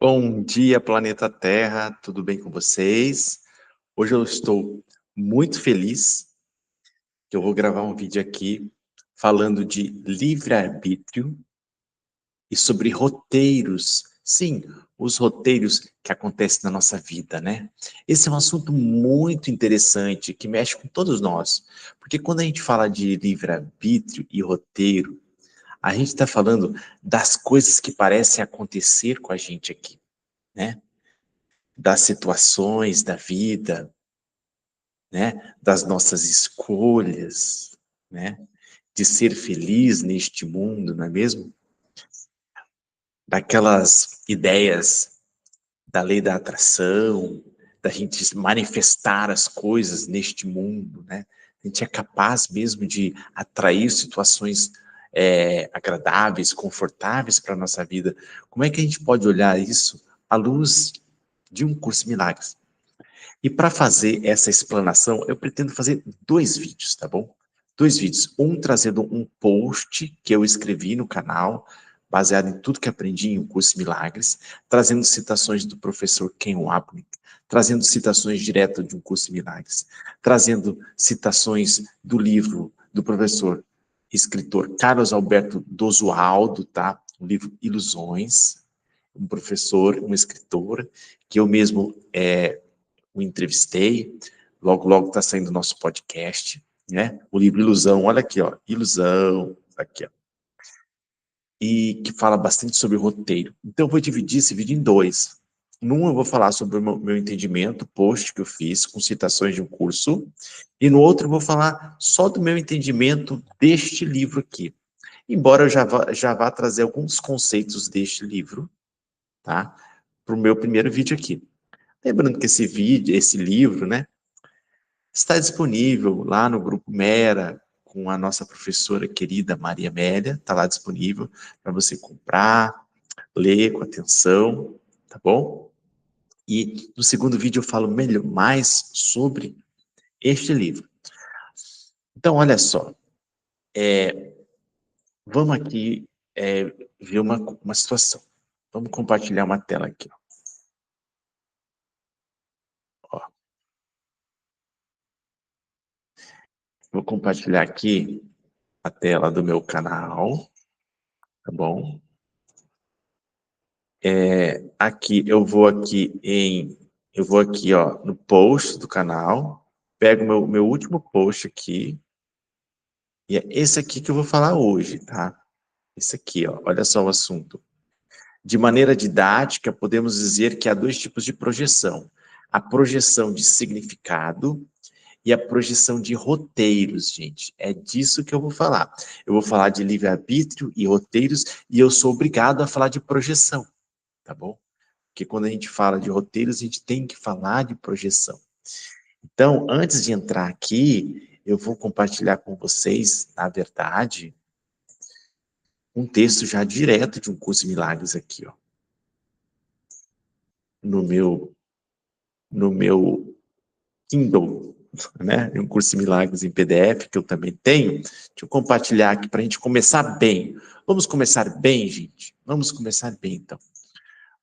Bom dia, planeta Terra, tudo bem com vocês? Hoje eu estou muito feliz que eu vou gravar um vídeo aqui falando de livre-arbítrio e sobre roteiros. Sim, os roteiros que acontecem na nossa vida, né? Esse é um assunto muito interessante que mexe com todos nós, porque quando a gente fala de livre-arbítrio e roteiro, a gente está falando das coisas que parecem acontecer com a gente aqui, né? Das situações da vida, né? Das nossas escolhas, né? De ser feliz neste mundo, não é mesmo? Daquelas ideias da lei da atração, da gente manifestar as coisas neste mundo, né? A gente é capaz mesmo de atrair situações agradáveis, confortáveis para a nossa vida. Como é que a gente pode olhar isso à luz de um curso de milagres? E para fazer essa explanação, eu pretendo fazer dois vídeos, tá bom? Dois vídeos. Um trazendo um post que eu escrevi no canal, baseado em tudo que aprendi em um curso de milagres, trazendo citações do professor Ken Wapnick, trazendo citações direto de um curso de milagres, trazendo citações do livro do professor escritor Carlos Alberto Dosualdo, tá? O livro Ilusões, um professor, um escritor, que eu mesmo o entrevistei, logo, logo está saindo o nosso podcast, né? O livro Ilusão, olha aqui, ó, Ilusão, aqui, ó. E que fala bastante sobre roteiro. Então, eu vou dividir esse vídeo em dois. Num, eu vou falar sobre o meu entendimento, post que eu fiz, com citações de um curso, e no outro eu vou falar só do meu entendimento deste livro aqui. Embora eu já vá trazer alguns conceitos deste livro, tá? Para o meu primeiro vídeo aqui. Lembrando que esse vídeo, esse livro, né? Está disponível lá no Grupo Mera, com a nossa professora querida Maria Amélia, está lá disponível para você comprar, ler com atenção, tá bom? E no segundo vídeo eu falo melhor, mais sobre este livro. Então, olha só, vamos aqui ver uma situação. Vamos compartilhar uma tela aqui. Ó. Vou compartilhar aqui a tela do meu canal, tá bom? Aqui, eu vou aqui, ó, no post do canal, pego meu último post aqui, e é esse aqui que eu vou falar hoje, tá? Esse aqui, ó, olha só o assunto. De maneira didática, podemos dizer que há dois tipos de projeção. A projeção de significado e a projeção de roteiros, gente. É disso que eu vou falar. Eu vou falar de livre-arbítrio e roteiros, e eu sou obrigado a falar de projeção, tá bom? Porque quando a gente fala de roteiros, a gente tem que falar de projeção. Então, antes de entrar aqui, eu vou compartilhar com vocês, na verdade, um texto já direto de um curso de milagres aqui, ó. No meu, no meu Kindle, né? Um curso de milagres em PDF que eu também tenho. Deixa eu compartilhar aqui para a gente começar bem. Vamos começar bem, gente? Vamos começar bem, então.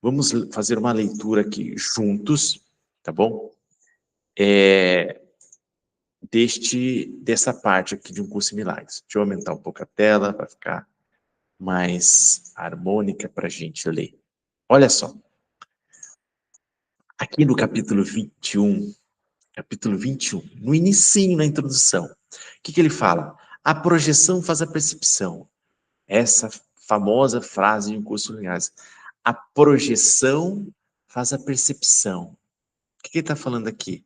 Vamos fazer uma leitura aqui juntos, tá bom? Dessa parte aqui de um curso de milagres. Deixa eu aumentar um pouco a tela para ficar mais harmônica para a gente ler. Olha só, aqui no capítulo 21, no inicinho, na introdução, o que ele fala? A projeção faz a percepção. Essa famosa frase de um curso de milagres. A projeção faz a percepção. O que ele está falando aqui?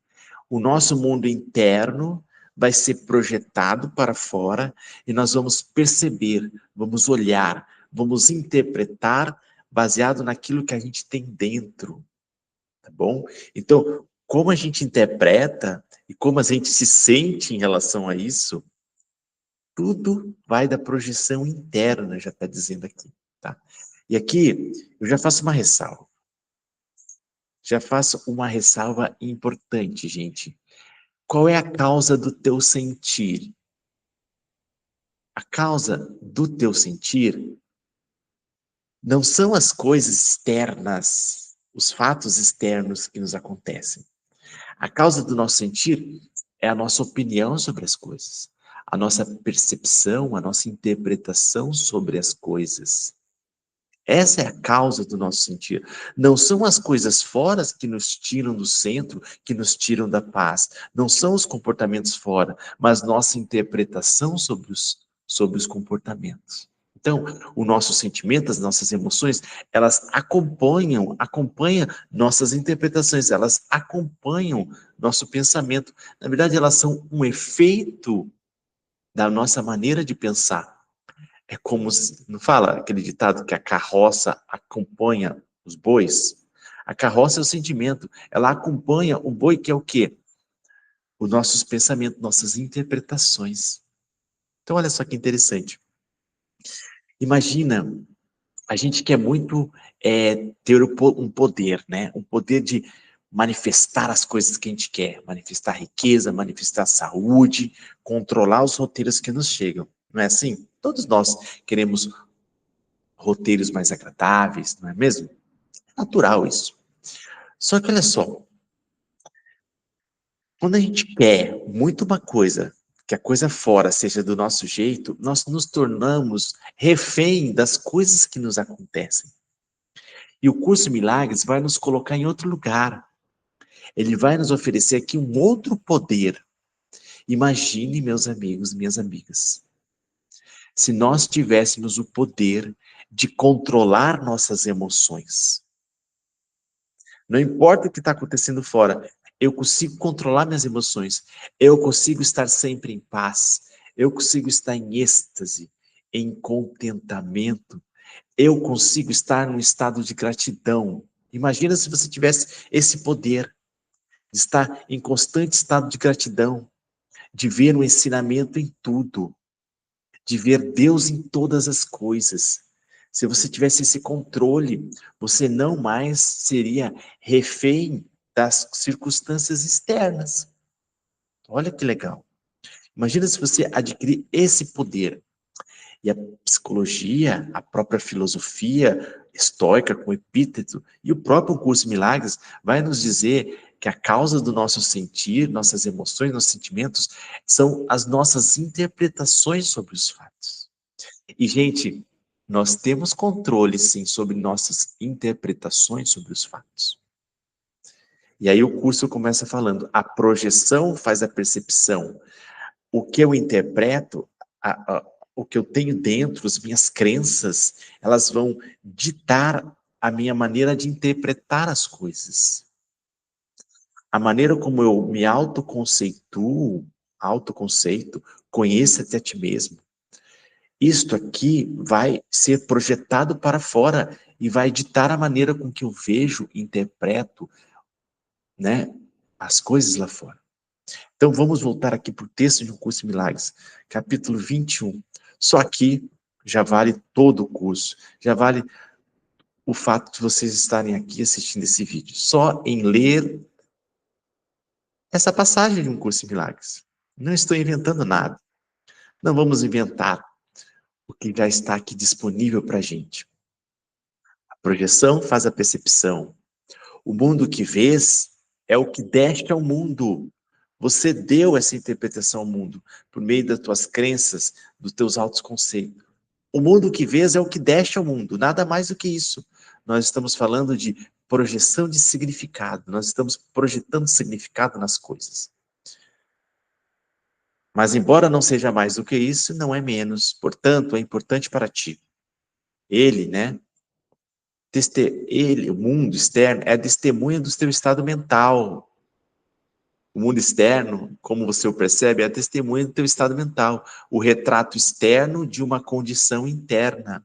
O nosso mundo interno vai ser projetado para fora e nós vamos perceber, vamos olhar, vamos interpretar baseado naquilo que a gente tem dentro, tá bom? Então, como a gente interpreta e como a gente se sente em relação a isso, tudo vai da projeção interna, já está dizendo aqui, tá? E aqui eu já faço uma ressalva. Já faço uma ressalva importante, gente. Qual é a causa do teu sentir? A causa do teu sentir Não são as coisas externas, os fatos externos que nos acontecem. A causa do nosso sentir é a nossa opinião sobre as coisas, a nossa percepção, a nossa interpretação sobre as coisas. Essa é a causa do nosso sentir. Não são as coisas fora que nos tiram do centro, que nos tiram da paz. Não são os comportamentos fora, mas nossa interpretação sobre os comportamentos. Então, o nosso sentimento, as nossas emoções, elas acompanham nossas interpretações, elas acompanham nosso pensamento. Na verdade, elas são um efeito da nossa maneira de pensar. É como se, não fala aquele ditado que a carroça acompanha os bois? A carroça é o sentimento, ela acompanha o boi, que é o quê? Os nossos pensamentos, nossas interpretações. Então, olha só que interessante. Imagina, a gente quer muito ter um poder, né? Um poder de manifestar as coisas que a gente quer, manifestar riqueza, manifestar saúde, controlar os roteiros que nos chegam. Não é assim? Todos nós queremos roteiros mais agradáveis, não é mesmo? É natural isso. Só que olha só, quando a gente quer muito uma coisa, que a coisa fora seja do nosso jeito, nós nos tornamos refém das coisas que nos acontecem. E o curso Milagres vai nos colocar em outro lugar. Ele vai nos oferecer aqui um outro poder. Imagine, meus amigos, minhas amigas, se nós tivéssemos o poder de controlar nossas emoções. Não importa o que está acontecendo fora, eu consigo controlar minhas emoções, eu consigo estar sempre em paz, eu consigo estar em êxtase, em contentamento, eu consigo estar num estado de gratidão. Imagina se você tivesse esse poder de estar em constante estado de gratidão, de ver o ensinamento em tudo, de ver Deus em todas as coisas. Se você tivesse esse controle, você não mais seria refém das circunstâncias externas. Olha que legal. Imagina se você adquirir esse poder. E a psicologia, a própria filosofia estoica com Epíteto e o próprio curso Milagres vai nos dizer que a causa do nosso sentir, nossas emoções, nossos sentimentos, são as nossas interpretações sobre os fatos. E, gente, nós temos controle, sim, sobre nossas interpretações sobre os fatos. E aí o curso começa falando, a projeção faz a percepção. O que eu interpreto, o que eu tenho dentro, as minhas crenças, elas vão ditar a minha maneira de interpretar as coisas. A maneira como eu me autoconceito, conheça-te a ti mesmo. Isto aqui vai ser projetado para fora e vai ditar a maneira com que eu vejo, interpreto, né, as coisas lá fora. Então vamos voltar aqui para o texto de Um Curso de Milagres, capítulo 21. Só aqui já vale todo o curso, já vale o fato de vocês estarem aqui assistindo esse vídeo. Só em ler essa passagem de Um Curso de Milagres. Não estou inventando nada. Não vamos inventar o que já está aqui disponível para a gente. A projeção faz a percepção. O mundo que vês é o que deste ao mundo. Você deu essa interpretação ao mundo por meio das tuas crenças, dos teus altos conceitos. O mundo que vês é o que deste ao mundo, nada mais do que isso. Nós estamos falando de projeção de significado, nós estamos projetando significado nas coisas. Mas embora não seja mais do que isso, não é menos. Portanto, é importante para ti. Ele, né? Ele, o mundo externo, é a testemunha do teu estado mental. O mundo externo, como você o percebe, é a testemunha do teu estado mental. O retrato externo de uma condição interna.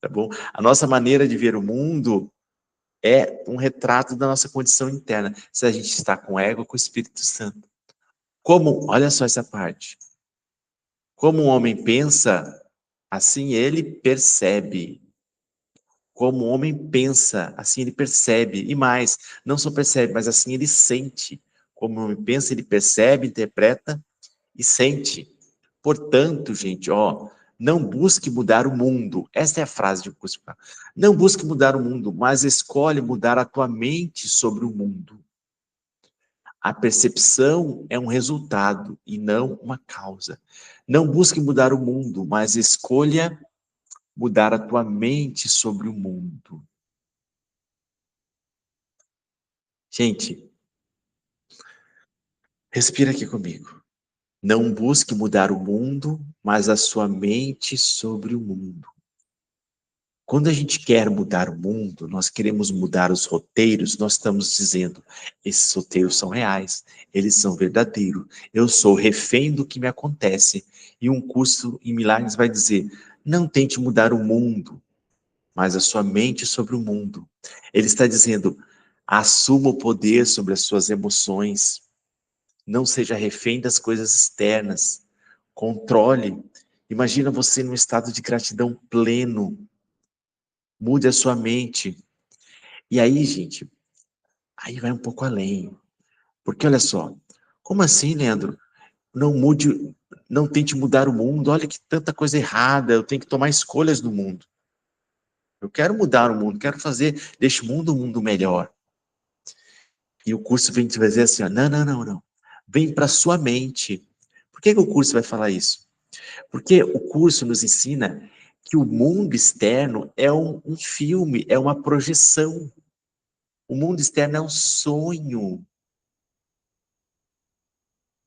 Tá bom? A nossa maneira de ver o mundo é um retrato da nossa condição interna. Se a gente está com ego ou com o Espírito Santo. Como, olha só essa parte. Como um homem pensa, assim ele percebe. Como o homem pensa, assim ele percebe. E mais, não só percebe, mas assim ele sente. Como o homem pensa, ele percebe, interpreta e sente. Portanto, gente, ó, Não busque mudar o mundo. Essa é a frase de um curso. Não busque mudar o mundo, mas escolhe mudar a tua mente sobre o mundo. A percepção é um resultado e não uma causa. Não busque mudar o mundo, mas escolha mudar a tua mente sobre o mundo. Gente, respira aqui comigo. Não busque mudar o mundo, mas a sua mente sobre o mundo. Quando a gente quer mudar o mundo, nós queremos mudar os roteiros, nós estamos dizendo, esses roteiros são reais, eles são verdadeiros, eu sou refém do que me acontece. E um curso em milagres vai dizer, não tente mudar o mundo, mas a sua mente sobre o mundo. Ele está dizendo, assuma o poder sobre as suas emoções, não seja refém das coisas externas, controle. Imagina você num estado de gratidão pleno, mude a sua mente. E aí, gente, aí vai um pouco além. Porque olha só, como assim, Leandro? Não mude, não tente mudar o mundo. Olha que tanta coisa errada, eu tenho que tomar escolhas no mundo. Eu quero mudar o mundo, quero fazer deste mundo um mundo melhor. E o curso vem te dizer assim, ó, não, não, não, não. Vem para sua mente. Por que o curso vai falar isso? Porque o curso nos ensina que o mundo externo é um filme, é uma projeção. O mundo externo é um sonho.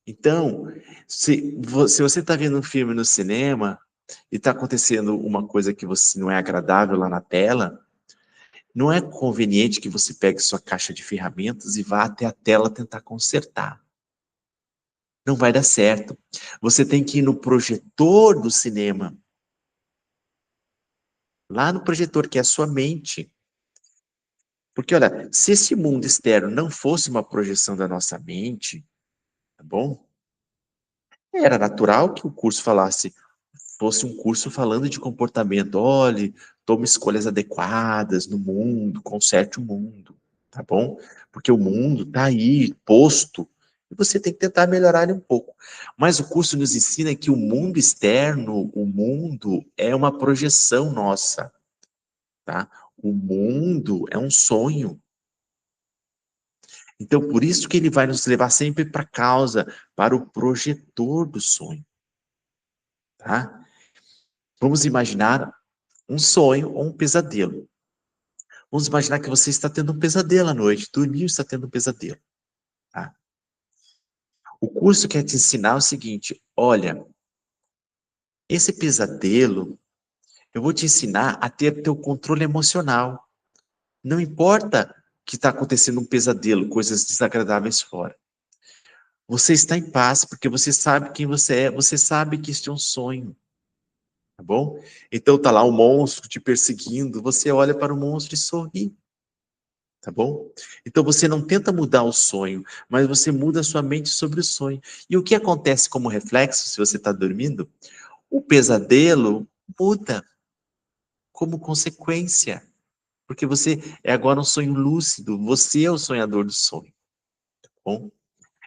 Então, se você está vendo um filme no cinema e está acontecendo uma coisa que você não é agradável lá na tela, não é conveniente que você pegue sua caixa de ferramentas e vá até a tela tentar consertar. Não vai dar certo. Você tem que ir no projetor do cinema, lá no projetor, que é a sua mente. Porque, olha, se esse mundo externo não fosse uma projeção da nossa mente, tá bom? Era natural que o curso fosse um curso falando de comportamento. Olhe, tome escolhas adequadas no mundo, conserte o mundo, tá bom? Porque o mundo está aí, posto, e você tem que tentar melhorar ele um pouco. Mas o curso nos ensina que o mundo externo, o mundo é uma projeção nossa, tá? O mundo é um sonho. Então, por isso que ele vai nos levar sempre para a causa, para o projetor do sonho, tá? Vamos imaginar um sonho ou um pesadelo. Vamos imaginar que você está tendo um pesadelo à noite, dormiu e está tendo um pesadelo, tá? O curso quer te ensinar o seguinte, olha, esse pesadelo, eu vou te ensinar a ter teu controle emocional. Não importa que está acontecendo um pesadelo, coisas desagradáveis fora. Você está em paz, porque você sabe quem você é, você sabe que este é um sonho, tá bom? Então tá lá um monstro te perseguindo, você olha para o monstro e sorri. Tá bom? Então você não tenta mudar o sonho, mas você muda a sua mente sobre o sonho. E o que acontece como reflexo, se você está dormindo? O pesadelo muda como consequência. Porque você é agora um sonho lúcido, você é o sonhador do sonho. Tá bom?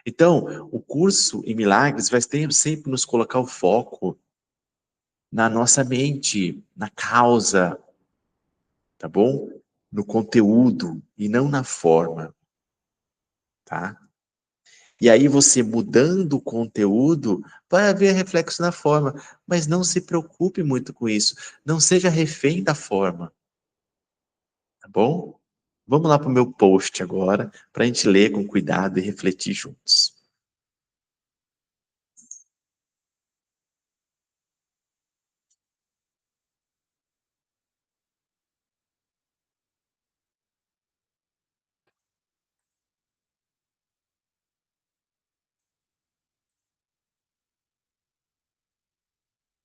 Então, o curso em milagres vai sempre nos colocar o foco na nossa mente, na causa, tá bom? No conteúdo e não na forma, tá? E aí você mudando o conteúdo, vai haver reflexo na forma, mas não se preocupe muito com isso. Não seja refém da forma, tá bom? Vamos lá para o meu post agora, para a gente ler com cuidado e refletir juntos.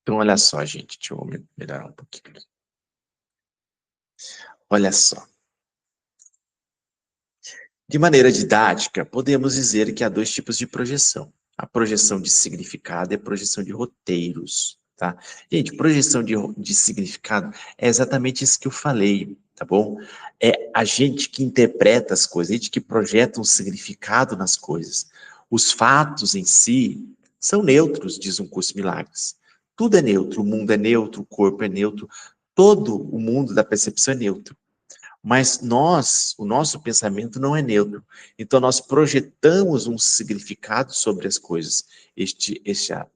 Então, olha só, gente, deixa eu melhorar um pouquinho. Olha só. De maneira didática, podemos dizer que há dois tipos de projeção. A projeção de significado e a projeção de roteiros, tá? Gente, projeção de significado é exatamente isso que eu falei, tá bom? É a gente que interpreta as coisas, a gente que projeta um significado nas coisas. Os fatos em si são neutros, diz um curso de milagres. Tudo é neutro, o mundo é neutro, o corpo é neutro, todo o mundo da percepção é neutro. Mas o nosso pensamento não é neutro. Então nós projetamos um significado sobre as coisas. Este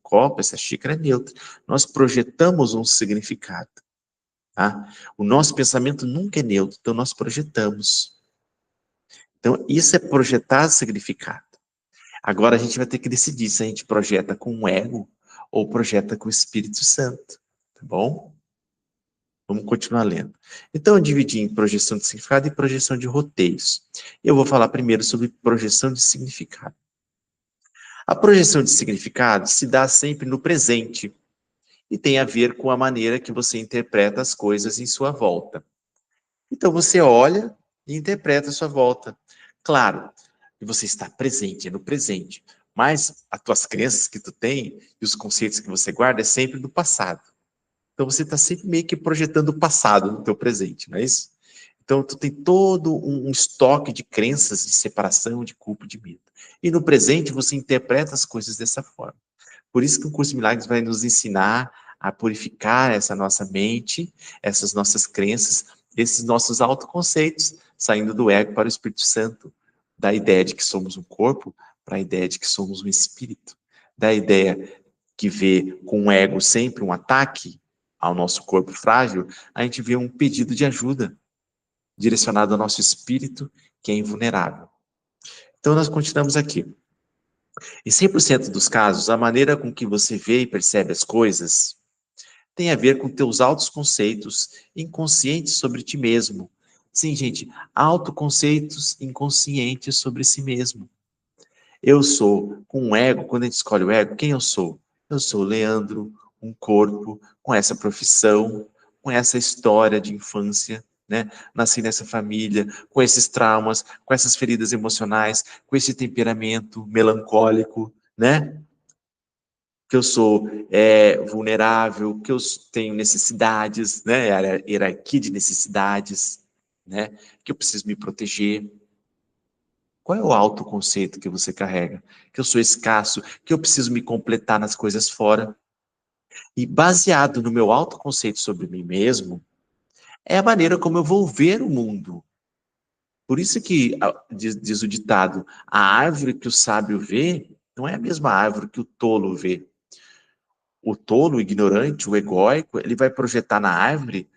copo, essa xícara é neutra. Nós projetamos um significado. Tá? O nosso pensamento nunca é neutro, então nós projetamos. Então isso é projetar significado. Agora a gente vai ter que decidir se a gente projeta com o ego ou projeta com o Espírito Santo. Tá bom? Vamos continuar lendo. Então, eu dividi em projeção de significado e projeção de roteiros. Eu vou falar primeiro sobre projeção de significado. A projeção de significado se dá sempre no presente e tem a ver com a maneira que você interpreta as coisas em sua volta. Então, você olha e interpreta a sua volta. Claro que você está presente, é no presente, mas as tuas crenças que tu tem e os conceitos que você guarda é sempre do passado. Então você está sempre meio que projetando o passado no teu presente, não é isso? Então tu tem todo um estoque de crenças de separação, de culpa, de medo. E no presente você interpreta as coisas dessa forma. Por isso que o curso de milagres vai nos ensinar a purificar essa nossa mente, essas nossas crenças, esses nossos autoconceitos, saindo do ego para o Espírito Santo, da ideia de que somos um corpo para a ideia de que somos um espírito, da ideia que vê com o ego sempre um ataque ao nosso corpo frágil, a gente vê um pedido de ajuda direcionado ao nosso espírito, que é invulnerável. Então, nós continuamos aqui. Em 100% dos casos, a maneira com que você vê e percebe as coisas tem a ver com teus altos conceitos inconscientes sobre ti mesmo. Sim, gente, autoconceitos inconscientes sobre si mesmo. Eu sou, com o ego, quando a gente escolhe o ego, quem eu sou? Eu sou Leandro, um corpo, com essa profissão, com essa história de infância, né? Nasci nessa família, com esses traumas, com essas feridas emocionais, com esse temperamento melancólico, né? Que eu sou vulnerável, que eu tenho necessidades, né? Hierarquia de necessidades, né? Que eu preciso me proteger. Qual é o autoconceito que você carrega? Que eu sou escasso, que eu preciso me completar nas coisas fora. E baseado no meu autoconceito sobre mim mesmo, é a maneira como eu vou ver o mundo. Por isso que diz o ditado, a árvore que o sábio vê não é a mesma árvore que o tolo vê. O tolo, o ignorante, o egóico, ele vai projetar na árvore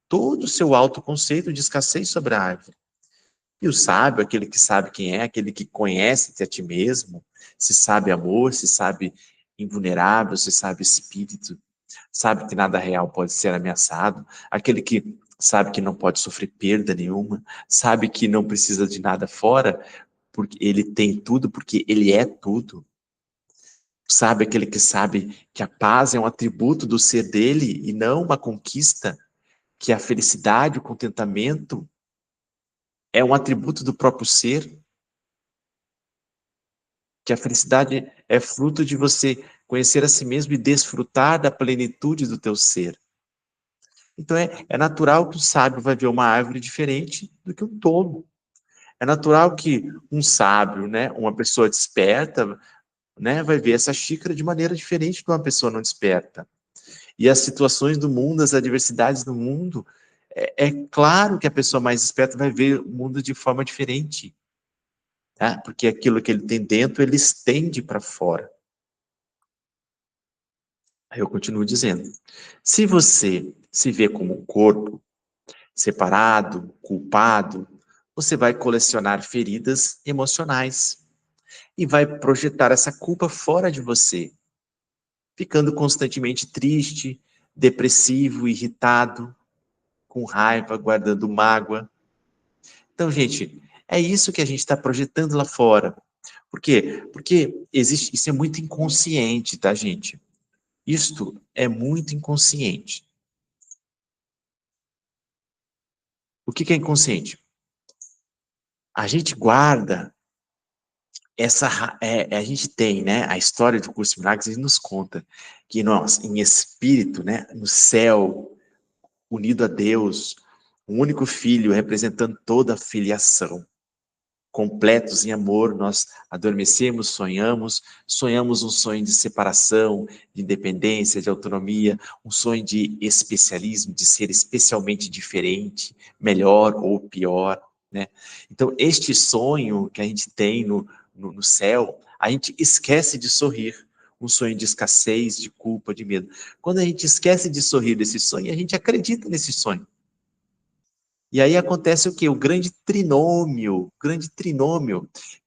todo o seu autoconceito de escassez sobre a árvore. E o sábio, aquele que sabe quem é, aquele que conhece-te a ti mesmo, se sabe amor, se sabe invulnerável, se sabe espírito, sabe que nada real pode ser ameaçado, aquele que sabe que não pode sofrer perda nenhuma, sabe que não precisa de nada fora, porque ele tem tudo, porque ele é tudo. Sabe aquele que sabe que a paz é um atributo do ser dele e não uma conquista, que a felicidade, o contentamento é um atributo do próprio ser, que a felicidade é fruto de você conhecer a si mesmo e desfrutar da plenitude do teu ser. Então é natural que o sábio vai ver uma árvore diferente do que um tolo. É natural que um sábio, né, uma pessoa desperta, né, vai ver essa xícara de maneira diferente de uma pessoa não desperta. E as situações do mundo, as adversidades do mundo, é claro que a pessoa mais esperta vai ver o mundo de forma diferente, tá? Porque aquilo que ele tem dentro, ele estende para fora. Aí eu continuo dizendo, se você se vê como um corpo, separado, culpado, você vai colecionar feridas emocionais e vai projetar essa culpa fora de você, ficando constantemente triste, depressivo, irritado, com raiva, guardando mágoa. Então, gente, é isso que a gente está projetando lá fora. Por quê? Porque existe, isso é muito inconsciente, tá, gente? Isto é muito inconsciente. O que é inconsciente? A gente guarda a gente tem, né, a história do curso de milagres, ele nos conta que nós, em espírito, né, no céu, unido a Deus, o único filho representando toda a filiação. completos em amor, nós adormecemos, sonhamos um sonho de separação, de independência, de autonomia, um sonho de especialismo, de ser especialmente diferente, melhor ou pior, né? Então, este sonho que a gente tem no céu, a gente esquece de sorrir, um sonho de escassez, de culpa, de medo. Quando a gente esquece de sorrir desse sonho, a gente acredita nesse sonho. E aí acontece o quê? O grande trinômio,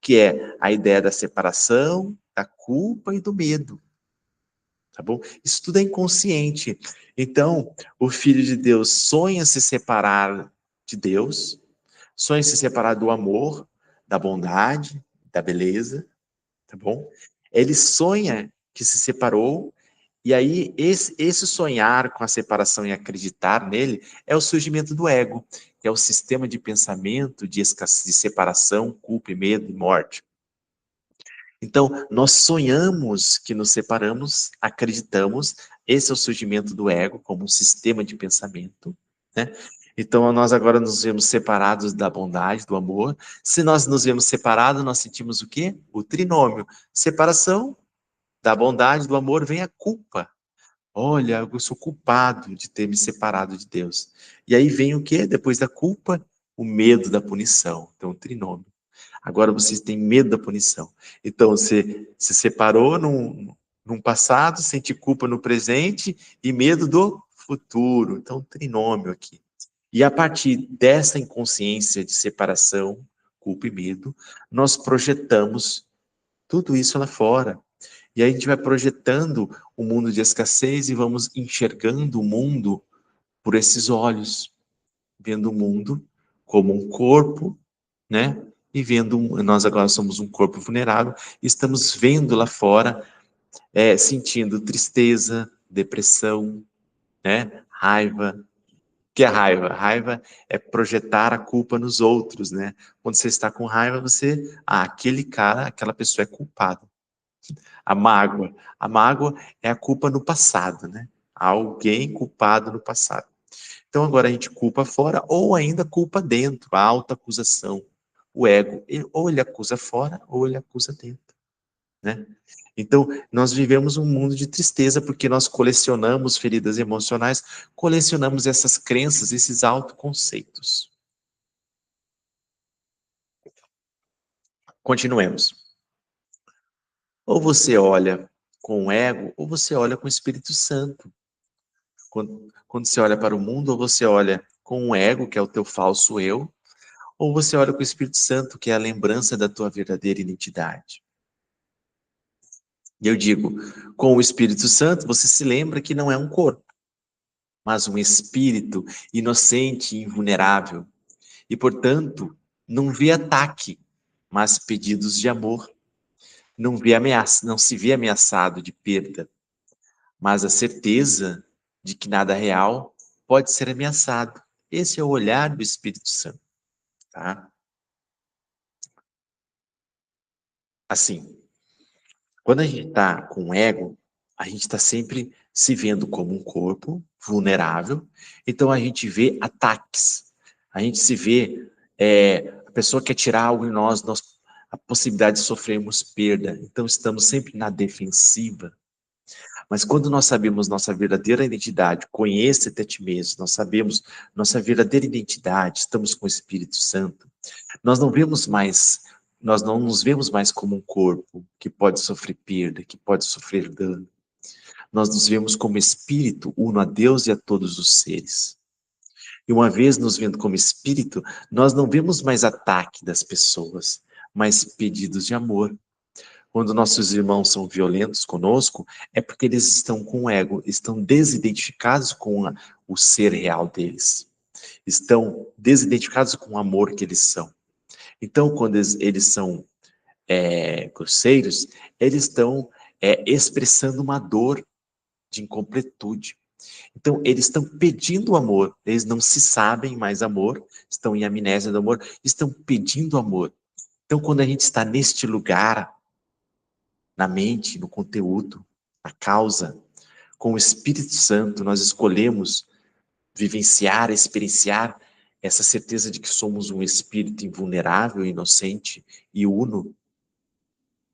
que é a ideia da separação, da culpa e do medo, tá bom? Isso tudo é inconsciente. Então, o Filho de Deus sonha se separar de Deus, sonha se separar do amor, da bondade, da beleza, tá bom? Ele sonha que se separou, e aí esse sonhar com a separação e acreditar nele é o surgimento do ego, que é o sistema de pensamento de escassez, de separação, culpa, medo e morte. Então, nós sonhamos que nos separamos, acreditamos, esse é o surgimento do ego como um sistema de pensamento, né? Então, nós agora nos vemos separados da bondade, do amor. Se nós nos vemos separados, nós sentimos o quê? O trinômio. Separação da bondade, do amor, vem a culpa. Olha, eu sou culpado de ter me separado de Deus. E aí vem o quê? Depois da culpa, o medo da punição. Então, o trinômio. Agora vocês têm medo da punição. Então, você se separou num passado, sente culpa no presente e medo do futuro. Então, trinômio aqui. E a partir dessa inconsciência de separação, culpa e medo, nós projetamos tudo isso lá fora. E aí a gente vai projetando o mundo de escassez e vamos enxergando o mundo por esses olhos, vendo o mundo como um corpo, né? E vendo, nós agora somos um corpo vulnerável, e estamos vendo lá fora, sentindo tristeza, depressão, né? Raiva. O que é raiva? Raiva é projetar a culpa nos outros, né? Quando você está com raiva, aquele cara, aquela pessoa é culpada. A mágoa. A mágoa é a culpa no passado, né? Há alguém culpado no passado. Então agora a gente culpa fora ou ainda culpa dentro, a autoacusação, o ego. Ou ele acusa fora ou ele acusa dentro, né? Então nós vivemos um mundo de tristeza porque nós colecionamos feridas emocionais, colecionamos essas crenças, esses autoconceitos. Continuemos. Ou você olha com o ego ou você olha com o Espírito Santo. Quando você olha para o mundo, ou você olha com o ego, que é o teu falso eu, ou você olha com o Espírito Santo, que é a lembrança da tua verdadeira identidade. E eu digo, com o Espírito Santo, você se lembra que não é um corpo, mas um espírito inocente e invulnerável. E, portanto, não vê ataque, mas pedidos de amor. Não vê ameaça, não se vê ameaçado de perda, mas a certeza de que nada real pode ser ameaçado. Esse é o olhar do Espírito Santo, tá? Assim, quando a gente está com o ego, a gente está sempre se vendo como um corpo vulnerável, então a gente vê ataques, a gente se vê, a pessoa quer tirar algo em nós, a possibilidade de sofrermos perda, então estamos sempre na defensiva. Mas quando nós sabemos nossa verdadeira identidade, conheça-te a ti mesmo, nós sabemos nossa verdadeira identidade, estamos com o Espírito Santo, nós não vemos mais, nós não nos vemos mais como um corpo que pode sofrer perda, que pode sofrer dano. Nós nos vemos como espírito, uno a Deus e a todos os seres. E uma vez nos vendo como espírito, nós não vemos mais ataque das pessoas, mas pedidos de amor. Quando nossos irmãos são violentos conosco, é porque eles estão com o ego, estão desidentificados com o ser real deles. Estão desidentificados com o amor que eles são. Então, quando eles são grosseiros, eles estão expressando uma dor de incompletude. Então, eles estão pedindo amor, eles não se sabem mais amor, estão em amnésia do amor, estão pedindo amor. Então, quando a gente está neste lugar, na mente, no conteúdo, na causa, com o Espírito Santo, nós escolhemos vivenciar, experienciar essa certeza de que somos um espírito invulnerável, inocente e uno.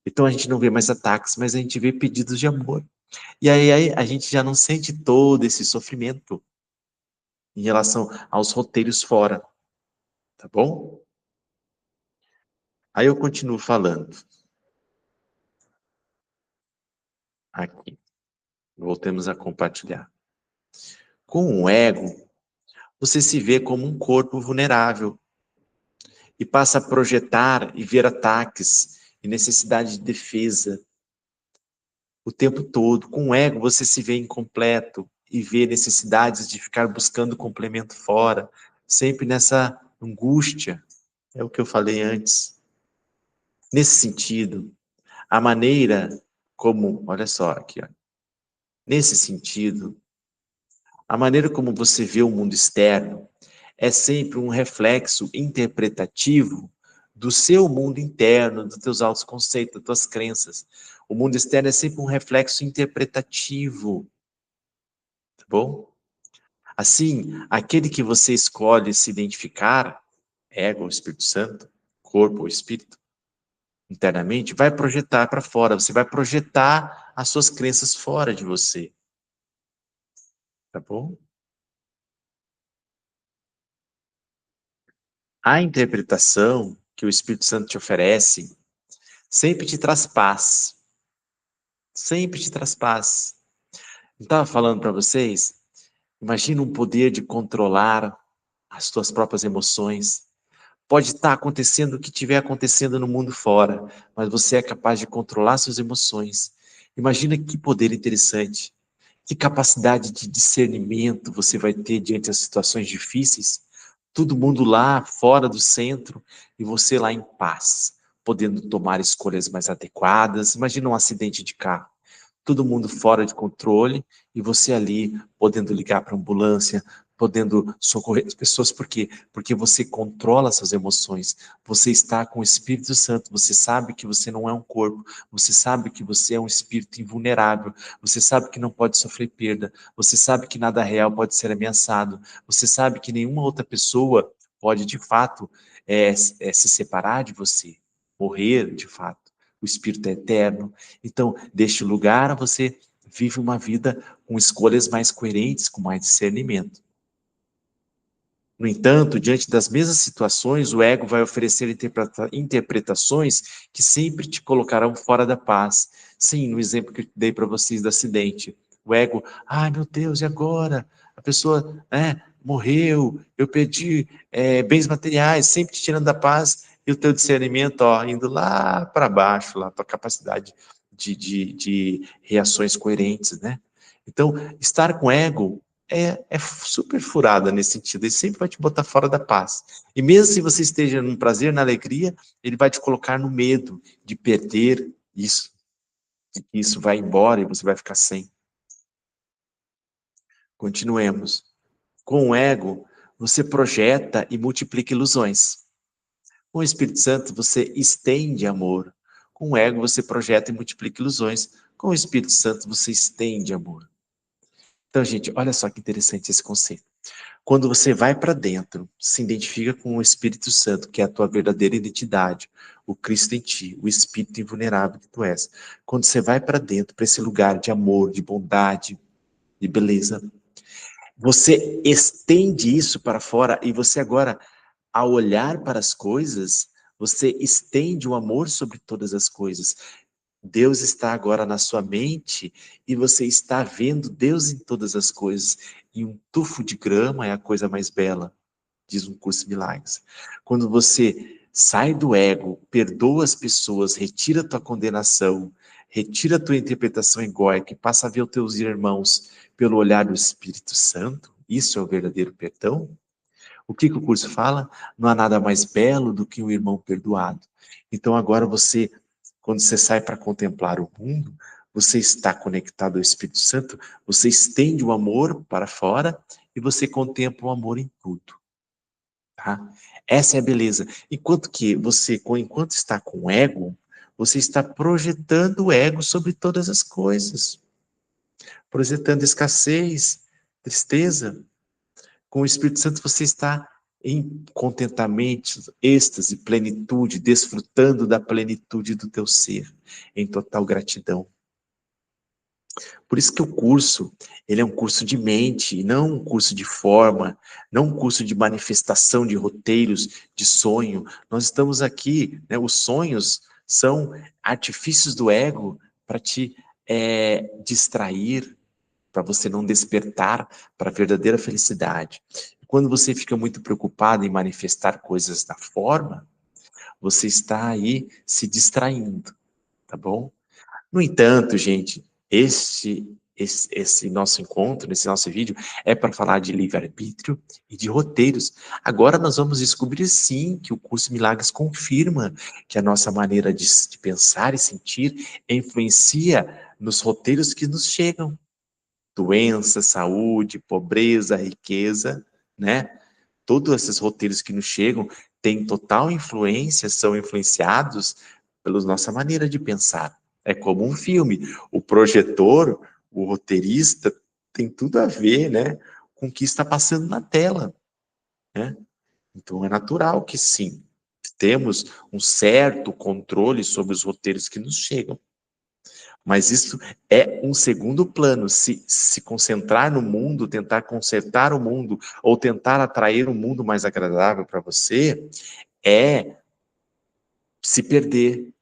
Então a gente não vê mais ataques, mas a gente vê pedidos de amor. E aí a gente já não sente todo esse sofrimento em relação aos roteiros fora, tá bom? Aí eu continuo falando aqui. Voltemos a compartilhar. Com o ego, você se vê como um corpo vulnerável e passa a projetar e ver ataques e necessidade de defesa o tempo todo. Com o ego, você se vê incompleto e vê necessidades de ficar buscando complemento fora, sempre nessa angústia. É o que eu falei antes. Nesse sentido, a maneira como, olha só aqui, ó, nesse sentido, a maneira como você vê o mundo externo é sempre um reflexo interpretativo do seu mundo interno, dos teus altos conceitos, das tuas crenças. O mundo externo é sempre um reflexo interpretativo, tá bom? Assim, aquele que você escolhe se identificar, ego ou Espírito Santo, corpo ou espírito, internamente, vai projetar para fora, você vai projetar as suas crenças fora de você, tá bom? A interpretação que o Espírito Santo te oferece sempre te traz paz, sempre te traz paz. Não estava falando para vocês? Imagina um poder de controlar as tuas próprias emoções. Pode estar acontecendo o que estiver acontecendo no mundo fora, mas você é capaz de controlar suas emoções. Imagina que poder interessante. Que capacidade de discernimento você vai ter diante das situações difíceis? Todo mundo lá fora do centro e você lá em paz, podendo tomar escolhas mais adequadas. Imagina um acidente de carro, todo mundo fora de controle e você ali podendo ligar para a ambulância, podendo socorrer as pessoas. Por quê? Porque você controla suas emoções, você está com o Espírito Santo, você sabe que você não é um corpo, você sabe que você é um espírito invulnerável, você sabe que não pode sofrer perda, você sabe que nada real pode ser ameaçado, você sabe que nenhuma outra pessoa pode de fato se separar de você, morrer de fato. O Espírito é eterno. Então, deste lugar, você vive uma vida com escolhas mais coerentes, com mais discernimento. No entanto, diante das mesmas situações, o ego vai oferecer interpretações que sempre te colocarão fora da paz. Sim, no exemplo que eu dei para vocês do acidente. O ego, ai meu Deus, e agora? A pessoa morreu, eu perdi bens materiais, sempre te tirando da paz, e o teu discernimento indo lá para baixo, lá para a capacidade de reações coerentes, né? Então, estar com ego é super furada nesse sentido, ele sempre vai te botar fora da paz. E mesmo se você esteja no prazer, na alegria, ele vai te colocar no medo de perder isso, de que isso vai embora e você vai ficar sem. Continuemos. Com o ego, você projeta e multiplica ilusões. Com o Espírito Santo, você estende amor. Com o ego, você projeta e multiplica ilusões. Com o Espírito Santo, você estende amor. Então, gente, olha só que interessante esse conceito. Quando você vai para dentro, se identifica com o Espírito Santo, que é a tua verdadeira identidade, o Cristo em ti, o Espírito invulnerável que tu és. Quando você vai para dentro, para esse lugar de amor, de bondade, de beleza, você estende isso para fora e você agora, ao olhar para as coisas, você estende o amor sobre todas as coisas. Deus está agora na sua mente e você está vendo Deus em todas as coisas. E um tufo de grama é a coisa mais bela, diz um curso de milagres. Quando você sai do ego, perdoa as pessoas, retira a tua condenação, retira a tua interpretação egóica e passa a ver os teus irmãos pelo olhar do Espírito Santo, isso é o verdadeiro perdão. O que o curso fala? Não há nada mais belo do que um irmão perdoado. Então agora você, quando você sai para contemplar o mundo, você está conectado ao Espírito Santo, você estende o amor para fora e você contempla o amor em tudo. Tá? Essa é a beleza. Enquanto que você, enquanto está com o ego, você está projetando o ego sobre todas as coisas, projetando escassez, tristeza. Com o Espírito Santo você está em contentamento, êxtase, plenitude, desfrutando da plenitude do teu ser, em total gratidão. Por isso que o curso, ele é um curso de mente, e não um curso de forma, não um curso de manifestação de roteiros, de sonho. Nós estamos aqui, né, os sonhos são artifícios do ego para te distrair, para você não despertar para a verdadeira felicidade. Quando você fica muito preocupado em manifestar coisas da forma, você está aí se distraindo, tá bom? No entanto, gente, esse nosso encontro, esse nosso vídeo, é para falar de livre-arbítrio e de roteiros. Agora nós vamos descobrir, sim, que o curso Milagres confirma que a nossa maneira de pensar e sentir influencia nos roteiros que nos chegam. Doença, saúde, pobreza, riqueza, né? Todos esses roteiros que nos chegam têm total influência, são influenciados pela nossa maneira de pensar. É como um filme. O projetor, o roteirista, tem tudo a ver, né, com o que está passando na tela, né? Então é natural que sim, temos um certo controle sobre os roteiros que nos chegam. Mas isso é um segundo plano. Se concentrar no mundo, tentar consertar o mundo, ou tentar atrair um mundo mais agradável para você, é se perder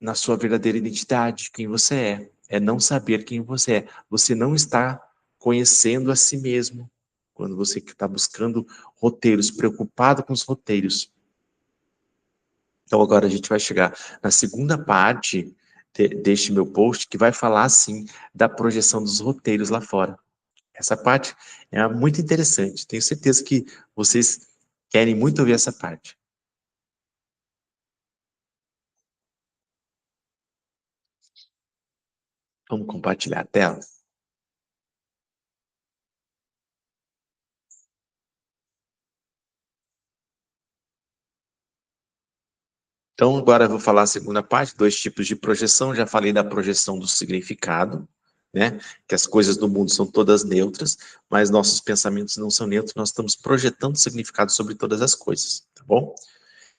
na sua verdadeira identidade, quem você é. É não saber quem você é. Você não está conhecendo a si mesmo. Quando você está buscando roteiros, preocupado com os roteiros. Então agora a gente vai chegar na segunda parte deste meu post, que vai falar, assim, da projeção dos roteiros lá fora. Essa parte é muito interessante. Tenho certeza que vocês querem muito ouvir essa parte. Vamos compartilhar a tela? Então, agora eu vou falar a segunda parte, dois tipos de projeção. Já falei da projeção do significado, né? Que as coisas do mundo são todas neutras, mas nossos pensamentos não são neutros, nós estamos projetando significado sobre todas as coisas, tá bom?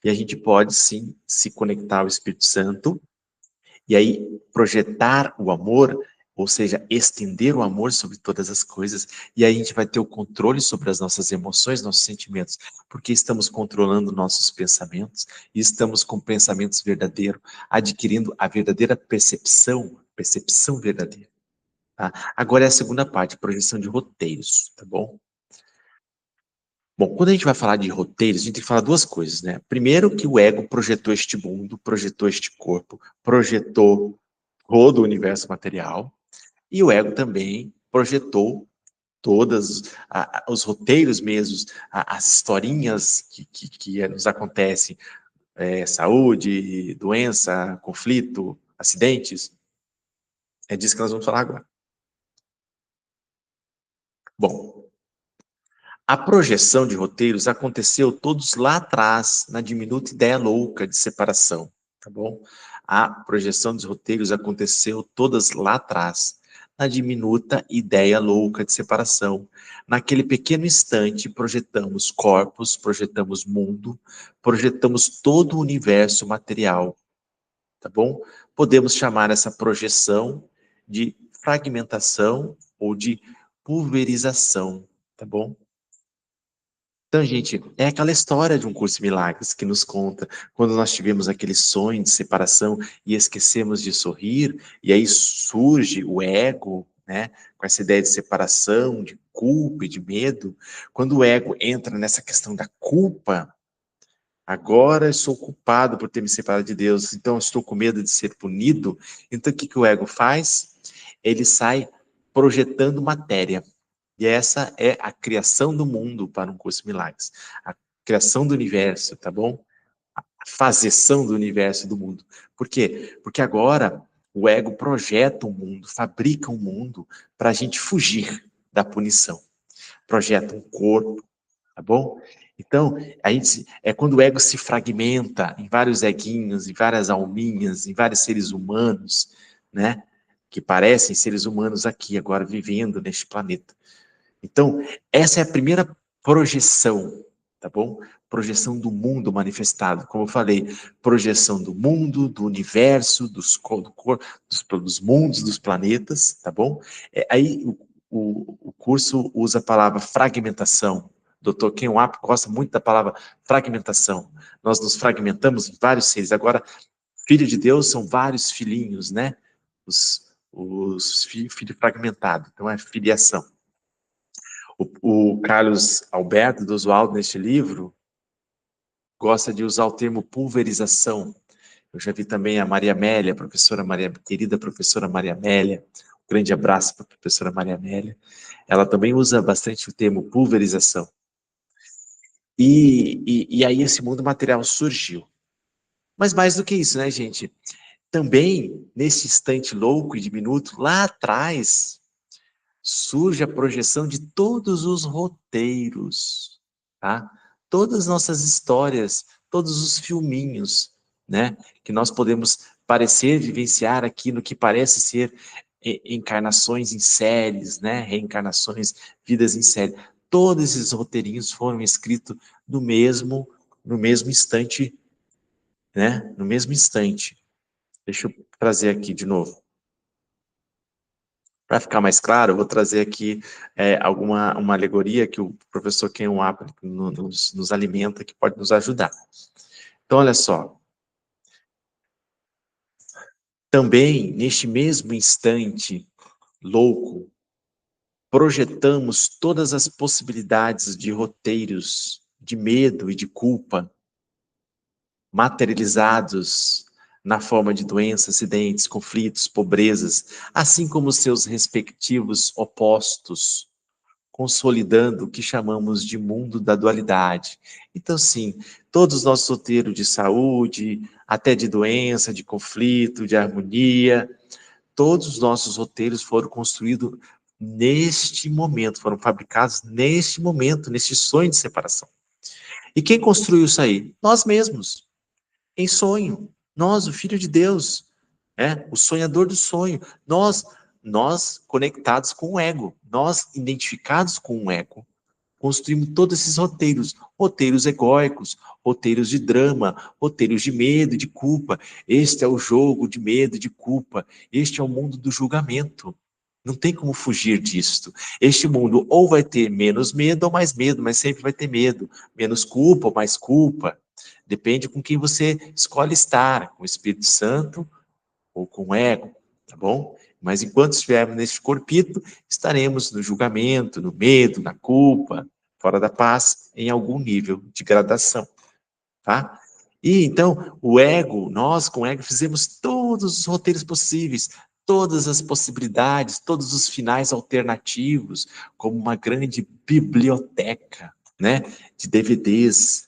E a gente pode, sim, se conectar ao Espírito Santo, e aí projetar o amor, ou seja, estender o amor sobre todas as coisas, e aí a gente vai ter o controle sobre as nossas emoções, nossos sentimentos, porque estamos controlando nossos pensamentos, e estamos com pensamentos verdadeiros, adquirindo a verdadeira percepção, percepção verdadeira. Tá? Agora é a segunda parte, projeção de roteiros, tá bom? Bom, quando a gente vai falar de roteiros, a gente tem que falar duas coisas, né? Primeiro, que o ego projetou este mundo, projetou este corpo, projetou todo o universo material, e o ego também projetou todos os roteiros mesmos, as historinhas que nos acontecem, saúde, doença, conflito, acidentes. É disso que nós vamos falar agora. Bom, a projeção de roteiros aconteceu todos lá atrás, na diminuta ideia louca de separação, tá bom? A projeção dos roteiros aconteceu todas lá atrás, na diminuta ideia louca de separação. Naquele pequeno instante, projetamos corpos, projetamos mundo, projetamos todo o universo material, tá bom? Podemos chamar essa projeção de fragmentação ou de pulverização, tá bom? Então, gente, é aquela história de um curso de milagres que nos conta quando nós tivemos aquele sonho de separação e esquecemos de sorrir, e aí surge o ego, né, com essa ideia de separação, de culpa e de medo. Quando o ego entra nessa questão da culpa, agora eu sou culpado por ter me separado de Deus, então eu estou com medo de ser punido. Então, o que que o ego faz? Ele sai projetando matéria. E essa é a criação do mundo para um curso de milagres. A criação do universo, tá bom? A fazeção do universo e do mundo. Por quê? Porque agora o ego projeta um mundo, fabrica um mundo para a gente fugir da punição. Projeta um corpo, tá bom? Então, é quando o ego se fragmenta em vários eguinhos, em várias alminhas, em vários seres humanos, né? Que parecem seres humanos aqui, agora vivendo neste planeta. Então, essa é a primeira projeção, tá bom? Projeção do mundo manifestado, como eu falei, projeção do mundo, do universo, dos mundos, dos planetas, tá bom? Aí o curso usa a palavra fragmentação. Dr. Ken Wap gosta muito da palavra fragmentação. Nós nos fragmentamos em vários seres. Agora, filho de Deus são vários filhinhos, né? Filho fragmentado, então é filiação. O Carlos Alberto do Oswaldo, neste livro, gosta de usar o termo pulverização. Eu já vi também a Maria Amélia, querida professora Maria Amélia, um grande abraço para a professora Maria Amélia. Ela também usa bastante o termo pulverização. E aí esse mundo material surgiu. Mas mais do que isso, né, gente? Também, nesse instante louco e diminuto, lá atrás, surge a projeção de todos os roteiros, tá? Todas as nossas histórias, todos os filminhos, né? Que nós podemos parecer vivenciar aqui no que parece ser encarnações em séries, né? Reencarnações, vidas em série. Todos esses roteirinhos foram escritos no mesmo instante, né? No mesmo instante. Deixa eu trazer aqui de novo. Para ficar mais claro, eu vou trazer aqui uma alegoria que o professor Ken Wap nos alimenta, que pode nos ajudar. Então, olha só. Também, neste mesmo instante louco, projetamos todas as possibilidades de roteiros de medo e de culpa materializados na forma de doenças, acidentes, conflitos, pobrezas, assim como seus respectivos opostos, consolidando o que chamamos de mundo da dualidade. Então, sim, todos os nossos roteiros de saúde, até de doença, de conflito, de harmonia, todos os nossos roteiros foram construídos neste momento, foram fabricados neste momento, neste sonho de separação. E quem construiu isso aí? Nós mesmos, em sonho. Nós, o Filho de Deus, o sonhador do sonho. Nós conectados com o ego, nós identificados com o ego, construímos todos esses roteiros egóicos, roteiros de drama, roteiros de medo, de culpa. Este é o jogo de medo, de culpa. Este é o mundo do julgamento. Não tem como fugir disto. Este mundo ou vai ter menos medo ou mais medo, mas sempre vai ter medo. Menos culpa ou mais culpa. Depende com quem você escolhe estar, com o Espírito Santo ou com o ego, tá bom? Mas enquanto estivermos nesse corpito, estaremos no julgamento, no medo, na culpa, fora da paz, em algum nível de gradação, tá? E então, o ego, nós com o ego fizemos todos os roteiros possíveis, todas as possibilidades, todos os finais alternativos, como uma grande biblioteca, né, de DVDs,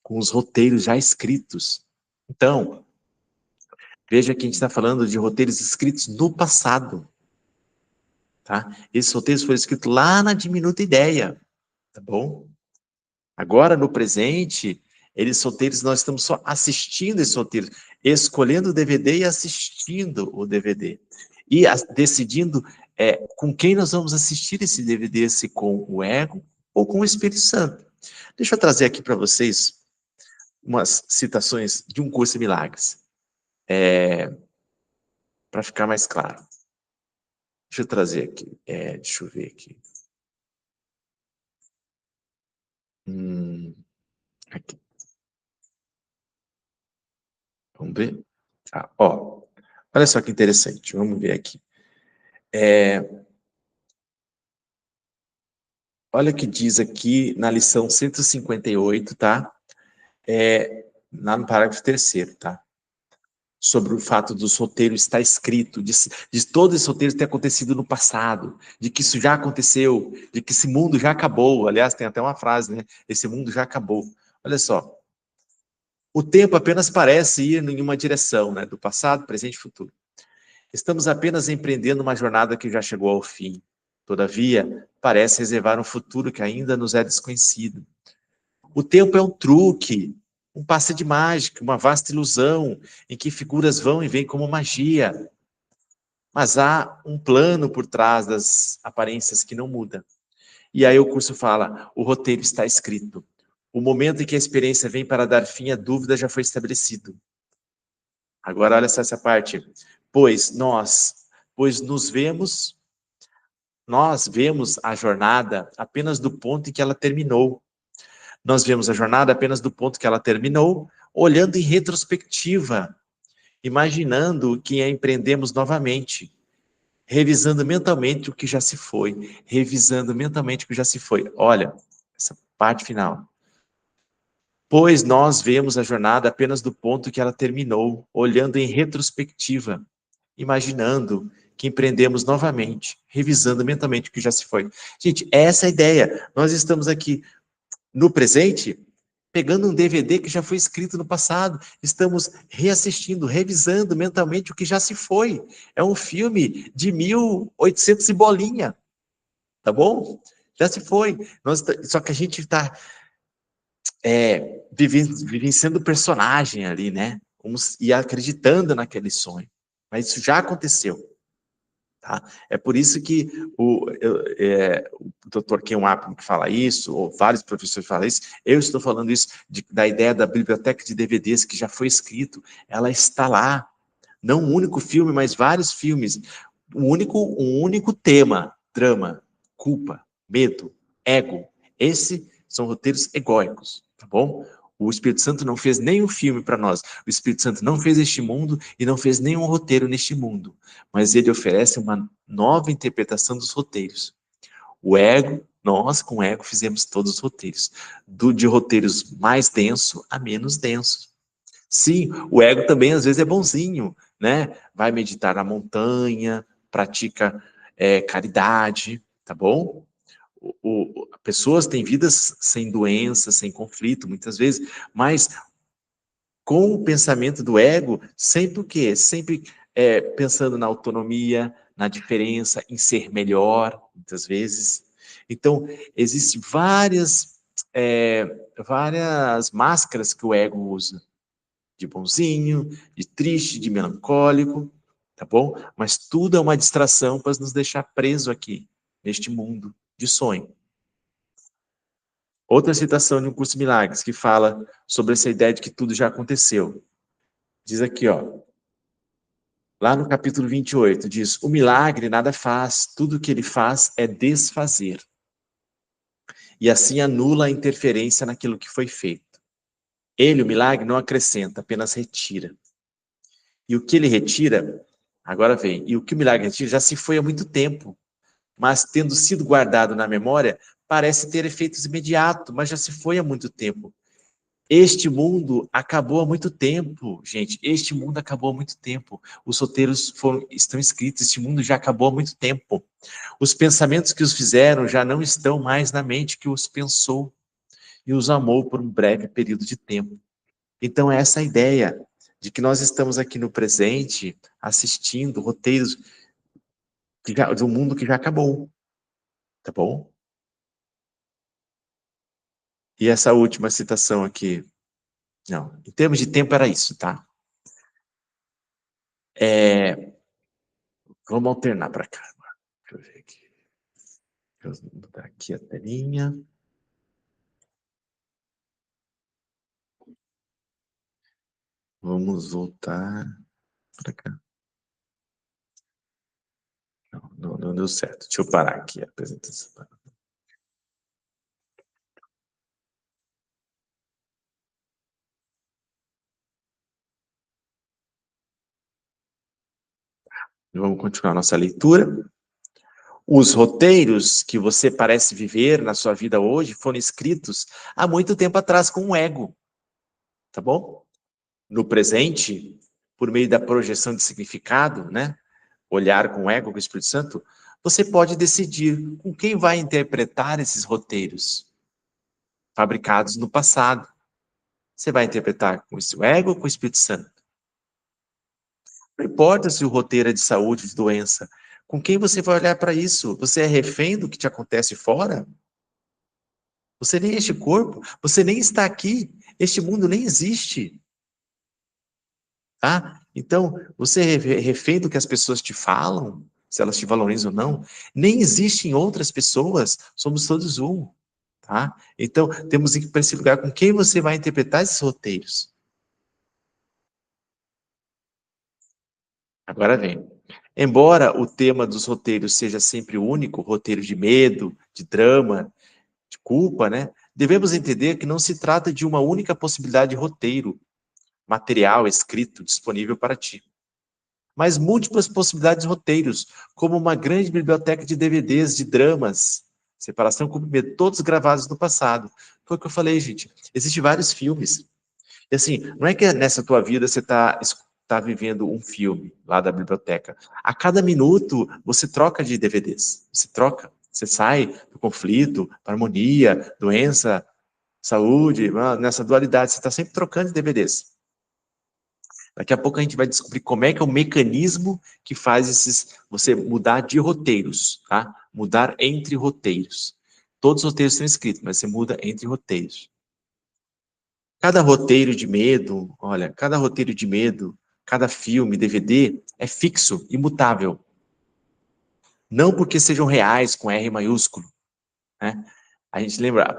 com os roteiros já escritos. Então, veja que a gente está falando de roteiros escritos no passado, tá? Esses roteiros foram escritos lá na diminuta ideia, tá bom? Agora, no presente, eles roteiros, nós estamos só assistindo esses roteiros, escolhendo o DVD e assistindo o DVD. E decidindo com quem nós vamos assistir esse DVD, se com o ego ou com o Espírito Santo. Deixa eu trazer aqui para vocês umas citações de um curso de milagres, para ficar mais claro. Deixa eu trazer aqui, deixa eu ver aqui. Aqui. Vamos ver? Tá, ó. Olha só que interessante, vamos ver aqui. Olha o que diz aqui na lição 158, tá? Lá no parágrafo 3º, tá? Sobre o fato dos roteiros estar escrito, de todo esse roteiro ter acontecido no passado, de que isso já aconteceu, de que esse mundo já acabou. Aliás, tem até uma frase, né? Esse mundo já acabou. Olha só. O tempo apenas parece ir em uma direção, né? Do passado, presente e futuro. Estamos apenas empreendendo uma jornada que já chegou ao fim. Todavia, parece reservar um futuro que ainda nos é desconhecido. O tempo é um truque, um passe de mágica, uma vasta ilusão, em que figuras vão e vêm como magia. Mas há um plano por trás das aparências que não muda. E aí o curso fala, o roteiro está escrito. O momento em que a experiência vem para dar fim à dúvida já foi estabelecido. Agora olha só essa parte. Pois nós vemos a jornada apenas do ponto em que ela terminou. Nós vemos a jornada apenas do ponto que ela terminou, olhando em retrospectiva, imaginando que a empreendemos novamente, revisando mentalmente o que já se foi, revisando mentalmente o que já se foi. Olha, essa parte final. Pois nós vemos a jornada apenas do ponto que ela terminou, olhando em retrospectiva, imaginando que empreendemos novamente, revisando mentalmente o que já se foi. Gente, essa é a ideia. Nós estamos aqui no presente, pegando um DVD que já foi escrito no passado, estamos reassistindo, revisando mentalmente o que já se foi. É um filme de 1800 e bolinha, tá bom? Já se foi. Só que a gente está vivenciando o personagem ali, né? E acreditando naquele sonho. Mas isso já aconteceu. Tá? É por isso que o Dr. Ken Wapnick que fala isso, ou vários professores falam isso, eu estou falando isso da ideia da biblioteca de DVDs que já foi escrito, ela está lá. Não um único filme, mas vários filmes. Um único tema, drama, culpa, medo, ego. Esses são roteiros egóicos, tá bom? O Espírito Santo não fez nenhum filme para nós. O Espírito Santo não fez este mundo e não fez nenhum roteiro neste mundo. Mas ele oferece uma nova interpretação dos roteiros. O ego, nós com o ego fizemos todos os roteiros. De roteiros mais denso a menos denso. Sim, o ego também às vezes é bonzinho, né? Vai meditar na montanha, pratica caridade, tá bom? Pessoas têm vidas sem doença, sem conflito, muitas vezes, mas com o pensamento do ego, sempre o quê? Sempre pensando na autonomia, na diferença, em ser melhor, muitas vezes. Então, existem várias máscaras que o ego usa. De bonzinho, de triste, de melancólico, tá bom? Mas tudo é uma distração para nos deixar preso aqui, neste mundo de sonho. Outra citação de um curso de milagres que fala sobre essa ideia de que tudo já aconteceu. Diz aqui, ó, lá no capítulo 28, diz: o milagre nada faz, tudo que ele faz é desfazer. E assim anula a interferência naquilo que foi feito. Ele, o milagre, não acrescenta, apenas retira. E o que ele retira, agora vem, e o que o milagre retira já se foi há muito tempo, mas tendo sido guardado na memória, parece ter efeitos imediatos, mas já se foi há muito tempo. Este mundo acabou há muito tempo, gente. Este mundo acabou há muito tempo. Os roteiros estão escritos, este mundo já acabou há muito tempo. Os pensamentos que os fizeram já não estão mais na mente que os pensou e os amou por um breve período de tempo. Então, é essa ideia de que nós estamos aqui no presente, assistindo roteiros de um mundo que já acabou, tá bom? E essa última citação aqui, não, em termos de tempo era isso, tá? Vamos alternar para cá. Deixa eu ver aqui. Deixa eu botar aqui a telinha. Vamos voltar para cá. Não deu certo. Deixa eu parar aqui a apresentação. Vamos continuar nossa leitura. Os roteiros que você parece viver na sua vida hoje foram escritos há muito tempo atrás com o ego, tá bom? No presente, por meio da projeção de significado, né? Olhar com o ego, com o Espírito Santo, você pode decidir com quem vai interpretar esses roteiros fabricados no passado. Você vai interpretar com o seu ego ou com o Espírito Santo? Não importa se o roteiro é de saúde, de doença. Com quem você vai olhar para isso? Você é refém do que te acontece fora? Você nem é este corpo, você nem está aqui, este mundo nem existe. Tá? Então, você é refém do que as pessoas te falam, se elas te valorizam ou não, nem existem outras pessoas, somos todos um. tá? Então, temos que ir para esse lugar com quem você vai interpretar esses roteiros. Agora vem. Embora o tema dos roteiros seja sempre único, roteiro de medo, de drama, de culpa, né? Devemos entender que não se trata de uma única possibilidade de roteiro, material, escrito, disponível para ti, mas múltiplas possibilidades de roteiros, como uma grande biblioteca de DVDs, de dramas, Separação, Culpa e Medo, todos gravados no passado. Foi o que eu falei, gente. Existem vários filmes. E assim, não é que nessa tua vida você tá vivendo um filme lá da biblioteca. A cada minuto você troca de DVDs. Você troca. Você sai do conflito, para harmonia, doença, saúde, nessa dualidade. Você está sempre trocando de DVDs. Daqui a pouco a gente vai descobrir como é que é o mecanismo que faz você mudar de roteiros, tá? Mudar entre roteiros. Todos os roteiros são escritos, mas você muda entre roteiros. Cada roteiro de medo, olha, cada roteiro de medo, cada filme, DVD, é fixo, imutável. Não porque sejam reais, com R maiúsculo, né? A gente lembra,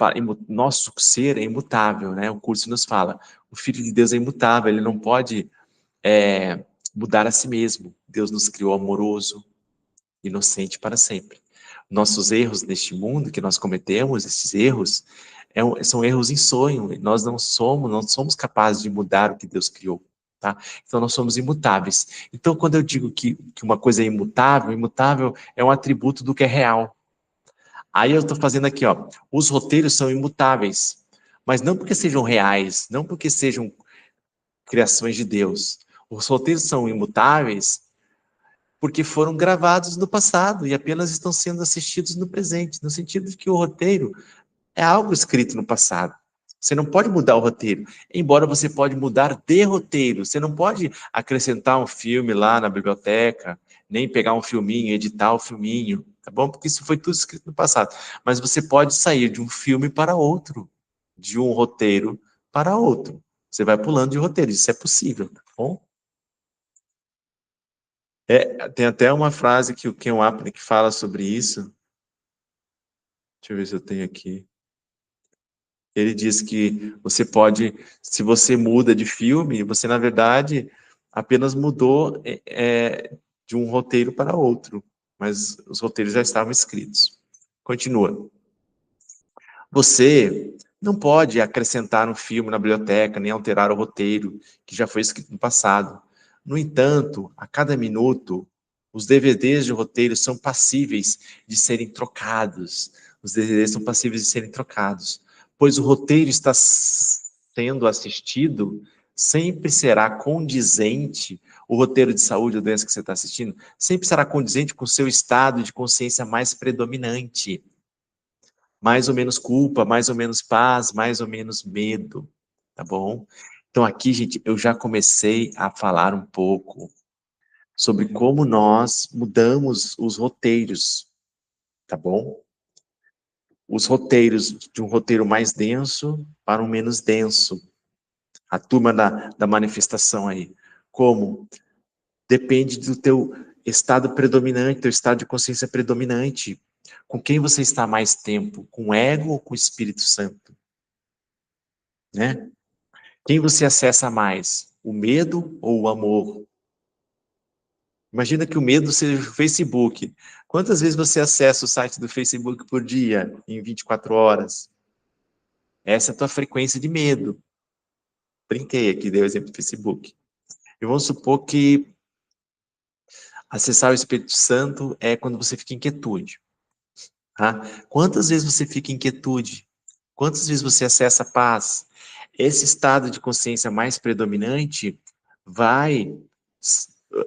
nosso ser é imutável, né? O curso nos fala, o Filho de Deus é imutável, ele não pode mudar a si mesmo. Deus nos criou amoroso, inocente para sempre. Nossos erros neste mundo que nós cometemos, esses erros, são erros em sonho. Nós não somos capazes de mudar o que Deus criou. Tá? Então nós somos imutáveis. Então quando eu digo que uma coisa é imutável, imutável é um atributo do que é real. Aí eu estou fazendo aqui, ó, os roteiros são imutáveis, mas não porque sejam reais, não porque sejam criações de Deus. Os roteiros são imutáveis porque foram gravados no passado e apenas estão sendo assistidos no presente, no sentido de que o roteiro é algo escrito no passado. Você não pode mudar o roteiro, embora você pode mudar de roteiro. Você não pode acrescentar um filme lá na biblioteca, nem pegar um filminho, editar o filminho, tá bom? Porque isso foi tudo escrito no passado. Mas você pode sair de um filme para outro, de um roteiro para outro. Você vai pulando de roteiro, isso é possível, tá bom? Tem até uma frase que o Ken Wapnick fala sobre isso. Deixa eu ver se eu tenho aqui. Ele diz que você pode, se você muda de filme, você na verdade apenas mudou de um roteiro para outro, mas os roteiros já estavam escritos. Continua. Você não pode acrescentar um filme na biblioteca, nem alterar o roteiro que já foi escrito no passado. No entanto, a cada minuto, os DVDs de roteiro são passíveis de serem trocados. Os DVDs são passíveis de serem trocados, pois o roteiro está sendo assistido, sempre será condizente, o roteiro de saúde ou doença que você está assistindo, sempre será condizente com o seu estado de consciência mais predominante. Mais ou menos culpa, mais ou menos paz, mais ou menos medo, tá bom? Então aqui, gente, eu já comecei a falar um pouco sobre como nós mudamos os roteiros, tá bom? Os roteiros de um roteiro mais denso para um menos denso. A turma da manifestação aí. Como? Depende do teu estado predominante, teu estado de consciência predominante. Com quem você está mais tempo? Com o ego ou com o Espírito Santo? Né? Quem você acessa mais? O medo ou o amor? Imagina que o medo seja o Facebook. Quantas vezes você acessa o site do Facebook por dia, em 24 horas? Essa é a tua frequência de medo. Brinquei aqui, dei o exemplo do Facebook. E vamos supor que acessar o Espírito Santo é quando você fica em quietude. Tá? Quantas vezes você fica em quietude? Quantas vezes você acessa a paz? Esse estado de consciência mais predominante vai,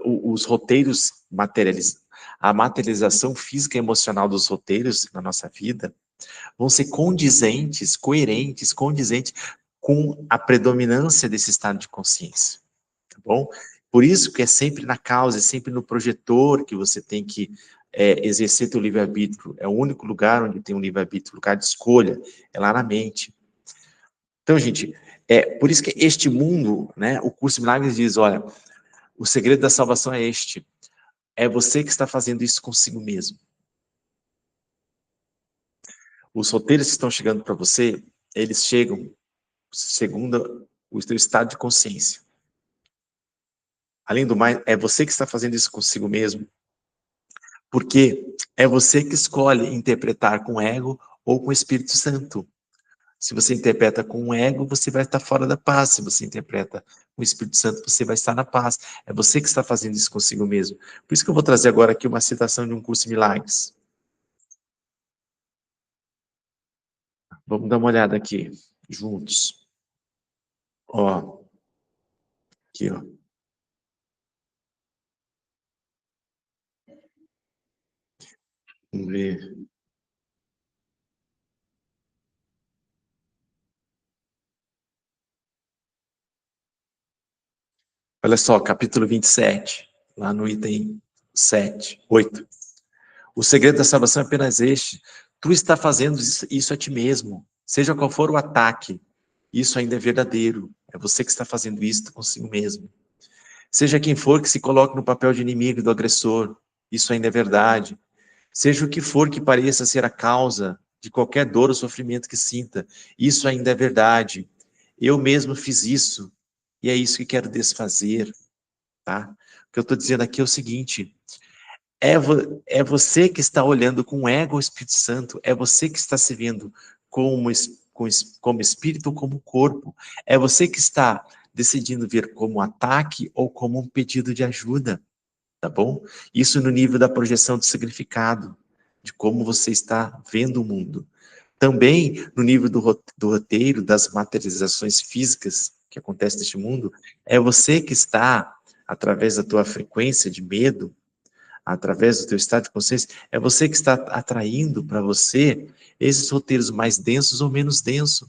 os roteiros materializados, a materialização física e emocional dos roteiros na nossa vida vão ser condizentes, coerentes, condizentes com a predominância desse estado de consciência, tá bom? Por isso que é sempre na causa, é sempre no projetor que você tem que exercer teu livre-arbítrio. É o único lugar onde tem um livre-arbítrio, lugar de escolha, é lá na mente. Então, gente, por isso que este mundo, né, o curso de Milagres diz, olha, o segredo da salvação é este, é você que está fazendo isso consigo mesmo. Os roteiros que estão chegando para você, eles chegam segundo o teu estado de consciência. Além do mais, é você que está fazendo isso consigo mesmo, porque é você que escolhe interpretar com o ego ou com o Espírito Santo. Se você interpreta com o ego, você vai estar fora da paz. Se você interpreta com o Espírito Santo, você vai estar na paz. É você que está fazendo isso consigo mesmo. Por isso que eu vou trazer agora aqui uma citação de um curso de milagres. Vamos dar uma olhada aqui, juntos. Ó, aqui, ó. Vamos ver. Olha só, capítulo 27, lá no item 7, 8. O segredo da salvação é apenas este. Tu está fazendo isso a ti mesmo. Seja qual for o ataque, isso ainda é verdadeiro. É você que está fazendo isso consigo mesmo. Seja quem for que se coloque no papel de inimigo do agressor, isso ainda é verdade. Seja o que for que pareça ser a causa de qualquer dor ou sofrimento que sinta, isso ainda é verdade. Eu mesmo fiz isso, e é isso que quero desfazer, tá? O que eu estou dizendo aqui é o seguinte, é você que está olhando com ego ao Espírito Santo, é você que está se vendo como, como espírito ou como corpo, é você que está decidindo ver como ataque ou como um pedido de ajuda, tá bom? Isso no nível da projeção de significado, de como você está vendo o mundo. Também no nível do roteiro, das materializações físicas que acontecem neste mundo, é você que está, através da tua frequência de medo, através do teu estado de consciência, é você que está atraindo para você esses roteiros mais densos ou menos densos.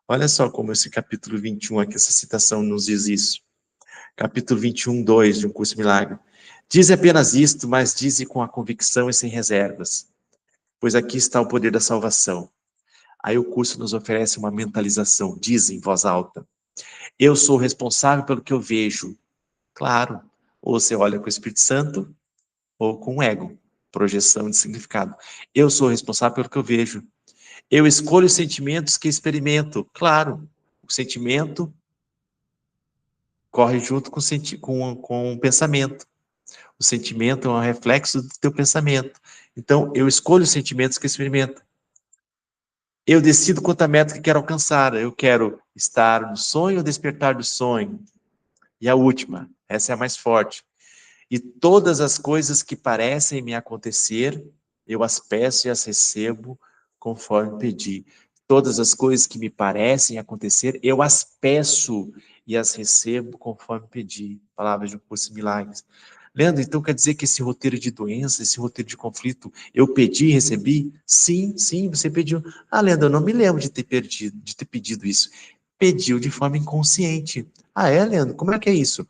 Olha só como esse capítulo 21 aqui, essa citação nos diz isso. Capítulo 21, 2 de Um Curso Milagre. Dize apenas isto, mas dize com a convicção e sem reservas, pois aqui está o poder da salvação. Aí o curso nos oferece uma mentalização, diz em voz alta. Eu sou responsável pelo que eu vejo. Claro, ou você olha com o Espírito Santo, ou com o ego, projeção de significado. Eu sou responsável pelo que eu vejo. Eu escolho os sentimentos que experimento. Claro, o sentimento corre junto com o pensamento. O sentimento é um reflexo do teu pensamento. Então, eu escolho os sentimentos que experimento. Eu decido quanta meta que quero alcançar. Eu quero estar no sonho ou despertar do sonho. E a última, essa é a mais forte. E todas as coisas que parecem me acontecer, eu as peço e as recebo conforme pedi. Todas as coisas que me parecem acontecer, eu as peço e as recebo conforme pedi. Palavras de Um Curso de Milagres. Leandro, então quer dizer que esse roteiro de doença, esse roteiro de conflito, eu pedi e recebi? Sim, sim, você pediu. Ah, Leandro, eu não me lembro de ter pedido isso. Pediu de forma inconsciente. Ah, é, Leandro? Como é que é isso?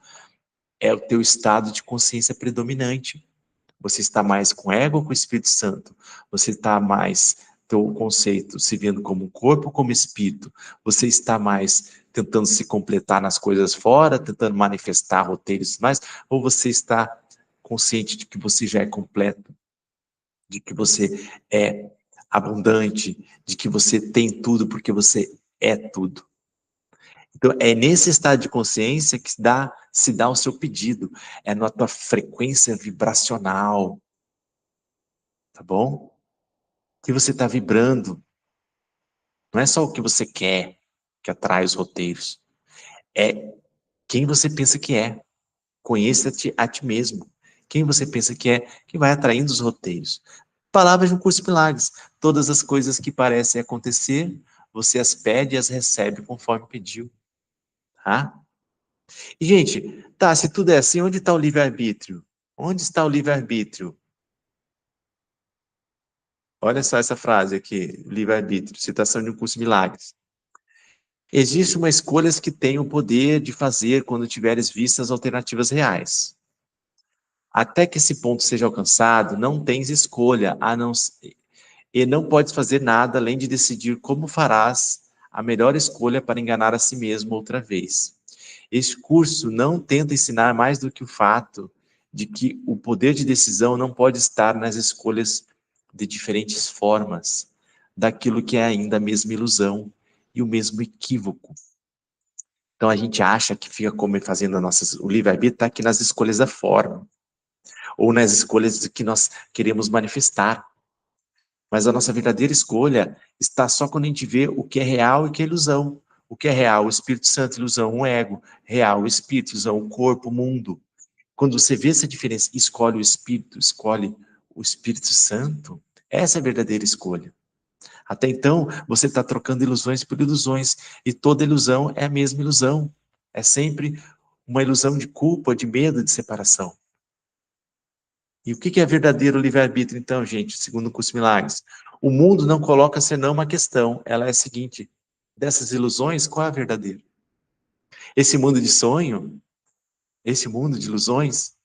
É o teu estado de consciência predominante. Você está mais com ego ou com o Espírito Santo? Você está mais, teu conceito, se vendo como corpo ou como espírito? Você está mais tentando se completar nas coisas fora, tentando manifestar roteiros mais, ou você está consciente de que você já é completo, de que você é abundante, de que você tem tudo porque você é tudo? Então, é nesse estado de consciência que se dá o seu pedido. É na tua frequência vibracional, tá bom? Que você está vibrando. Não é só o que você quer que atrai os roteiros. É quem você pensa que é. Conheça-te a ti mesmo. Quem você pensa que é, que vai atraindo os roteiros. Palavras de Um Curso de Milagres. Todas as coisas que parecem acontecer, você as pede e as recebe conforme pediu. Tá? E, gente, tá, se tudo é assim, onde está o livre-arbítrio? Onde está o livre-arbítrio? Olha só essa frase aqui, livre-arbítrio, citação de Um Curso de Milagres. Existe uma escolha que tem o poder de fazer quando tiveres vistas alternativas reais. Até que esse ponto seja alcançado, não tens escolha, e não podes fazer nada além de decidir como farás a melhor escolha para enganar a si mesmo outra vez. Este curso não tenta ensinar mais do que o fato de que o poder de decisão não pode estar nas escolhas de diferentes formas, daquilo que é ainda a mesma ilusão e o mesmo equívoco. Então a gente acha que fica como fazendo o livre-arbítrio está aqui nas escolhas da forma, ou nas escolhas que nós queremos manifestar. Mas a nossa verdadeira escolha está só quando a gente vê o que é real e o que é ilusão. O que é real, o Espírito Santo, ilusão, o ego. Real, o Espírito, ilusão, o corpo, o mundo. Quando você vê essa diferença, escolhe o Espírito Santo, essa é a verdadeira escolha. Até então, você está trocando ilusões por ilusões, e toda ilusão é a mesma ilusão. É sempre uma ilusão de culpa, de medo, de separação. E o que é verdadeiro livre-arbítrio, então, gente, segundo o curso Milagres? O mundo não coloca senão uma questão, ela é a seguinte: dessas ilusões, qual é a verdadeira? Esse mundo de sonho, esse mundo de ilusões,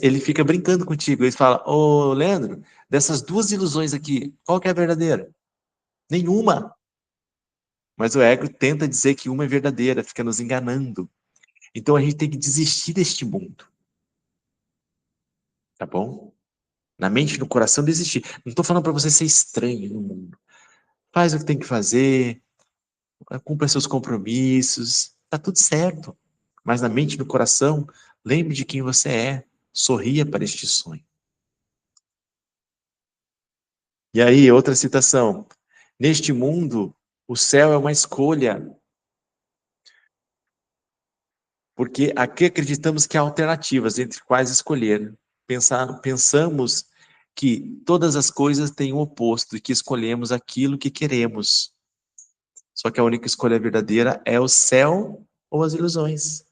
ele fica brincando contigo, ele fala: ô Leandro, dessas duas ilusões aqui, qual que é a verdadeira? Nenhuma. Mas o ego tenta dizer que uma é verdadeira, fica nos enganando. Então a gente tem que desistir deste mundo, tá bom? Na mente e no coração desistir. Não estou falando para você ser estranho no mundo. Faz o que tem que fazer, cumpra seus compromissos, tá tudo certo. Mas na mente e no coração, lembre de quem você é. Sorria para este sonho. E aí, outra citação. Neste mundo, o céu é uma escolha, porque aqui acreditamos que há alternativas entre quais escolher. Pensamos que todas as coisas têm um oposto e que escolhemos aquilo que queremos. Só que a única escolha verdadeira é o céu ou as ilusões.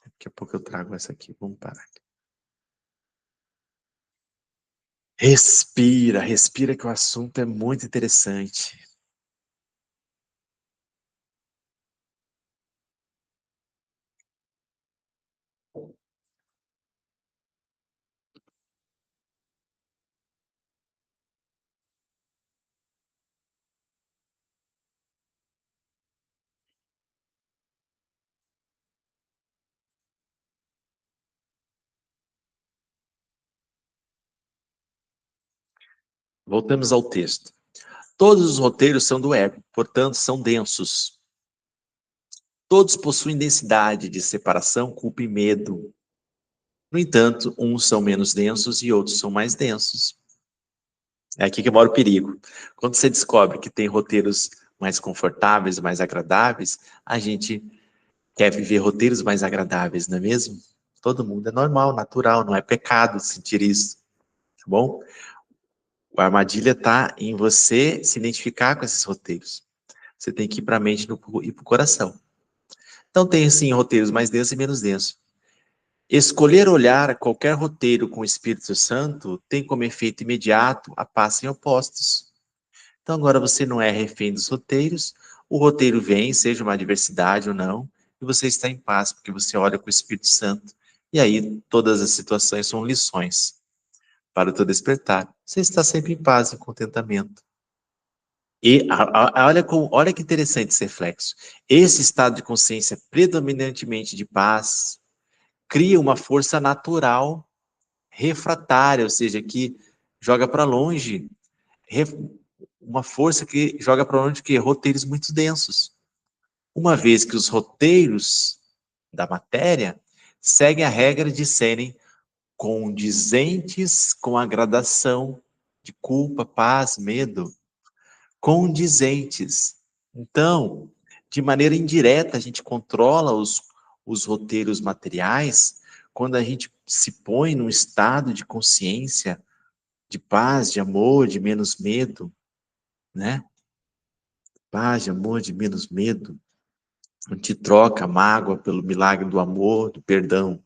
Daqui a pouco eu trago essa aqui. Vamos parar. Respira, respira que o assunto é muito interessante. Voltamos ao texto. Todos os roteiros são do ego, portanto, são densos. Todos possuem densidade de separação, culpa e medo. No entanto, uns são menos densos e outros são mais densos. É aqui que mora o perigo. Quando você descobre que tem roteiros mais confortáveis, mais agradáveis, a gente quer viver roteiros mais agradáveis, não é mesmo? Todo mundo é normal, natural, não é pecado sentir isso, tá bom? A armadilha está em você se identificar com esses roteiros. Você tem que ir para a mente e para o coração. Então tem, sim, roteiros mais densos e menos densos. Escolher olhar qualquer roteiro com o Espírito Santo tem como efeito imediato a paz em opostos. Então agora você não é refém dos roteiros, o roteiro vem, seja uma adversidade ou não, e você está em paz, porque você olha com o Espírito Santo, e aí todas as situações são lições para o teu despertar. Você está sempre em paz e contentamento. E olha que interessante esse reflexo. Esse estado de consciência predominantemente de paz cria uma força natural refratária, ou seja, que joga para longe, uma força que joga para longe que roteiros muito densos. Uma vez que os roteiros da matéria seguem a regra de serem condizentes com a gradação de culpa, paz, medo, condizentes. Então, de maneira indireta, a gente controla os roteiros materiais quando a gente se põe num estado de consciência, de paz, de amor, de menos medo, né? Paz, de amor, de menos medo. A gente troca a mágoa pelo milagre do amor, do perdão.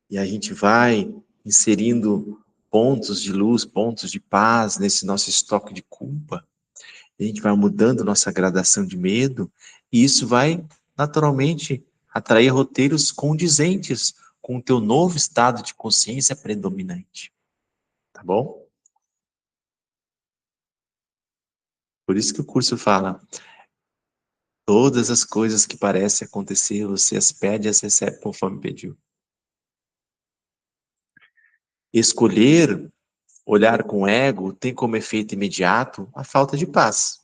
E a gente vai inserindo pontos de luz, pontos de paz nesse nosso estoque de culpa. A gente vai mudando nossa gradação de medo, e isso vai naturalmente atrair roteiros condizentes com o teu novo estado de consciência predominante. Tá bom? Por isso que o curso fala: todas as coisas que parecem acontecer, você as pede e as recebe conforme pediu. Escolher Olhar com ego tem como efeito imediato a falta de paz.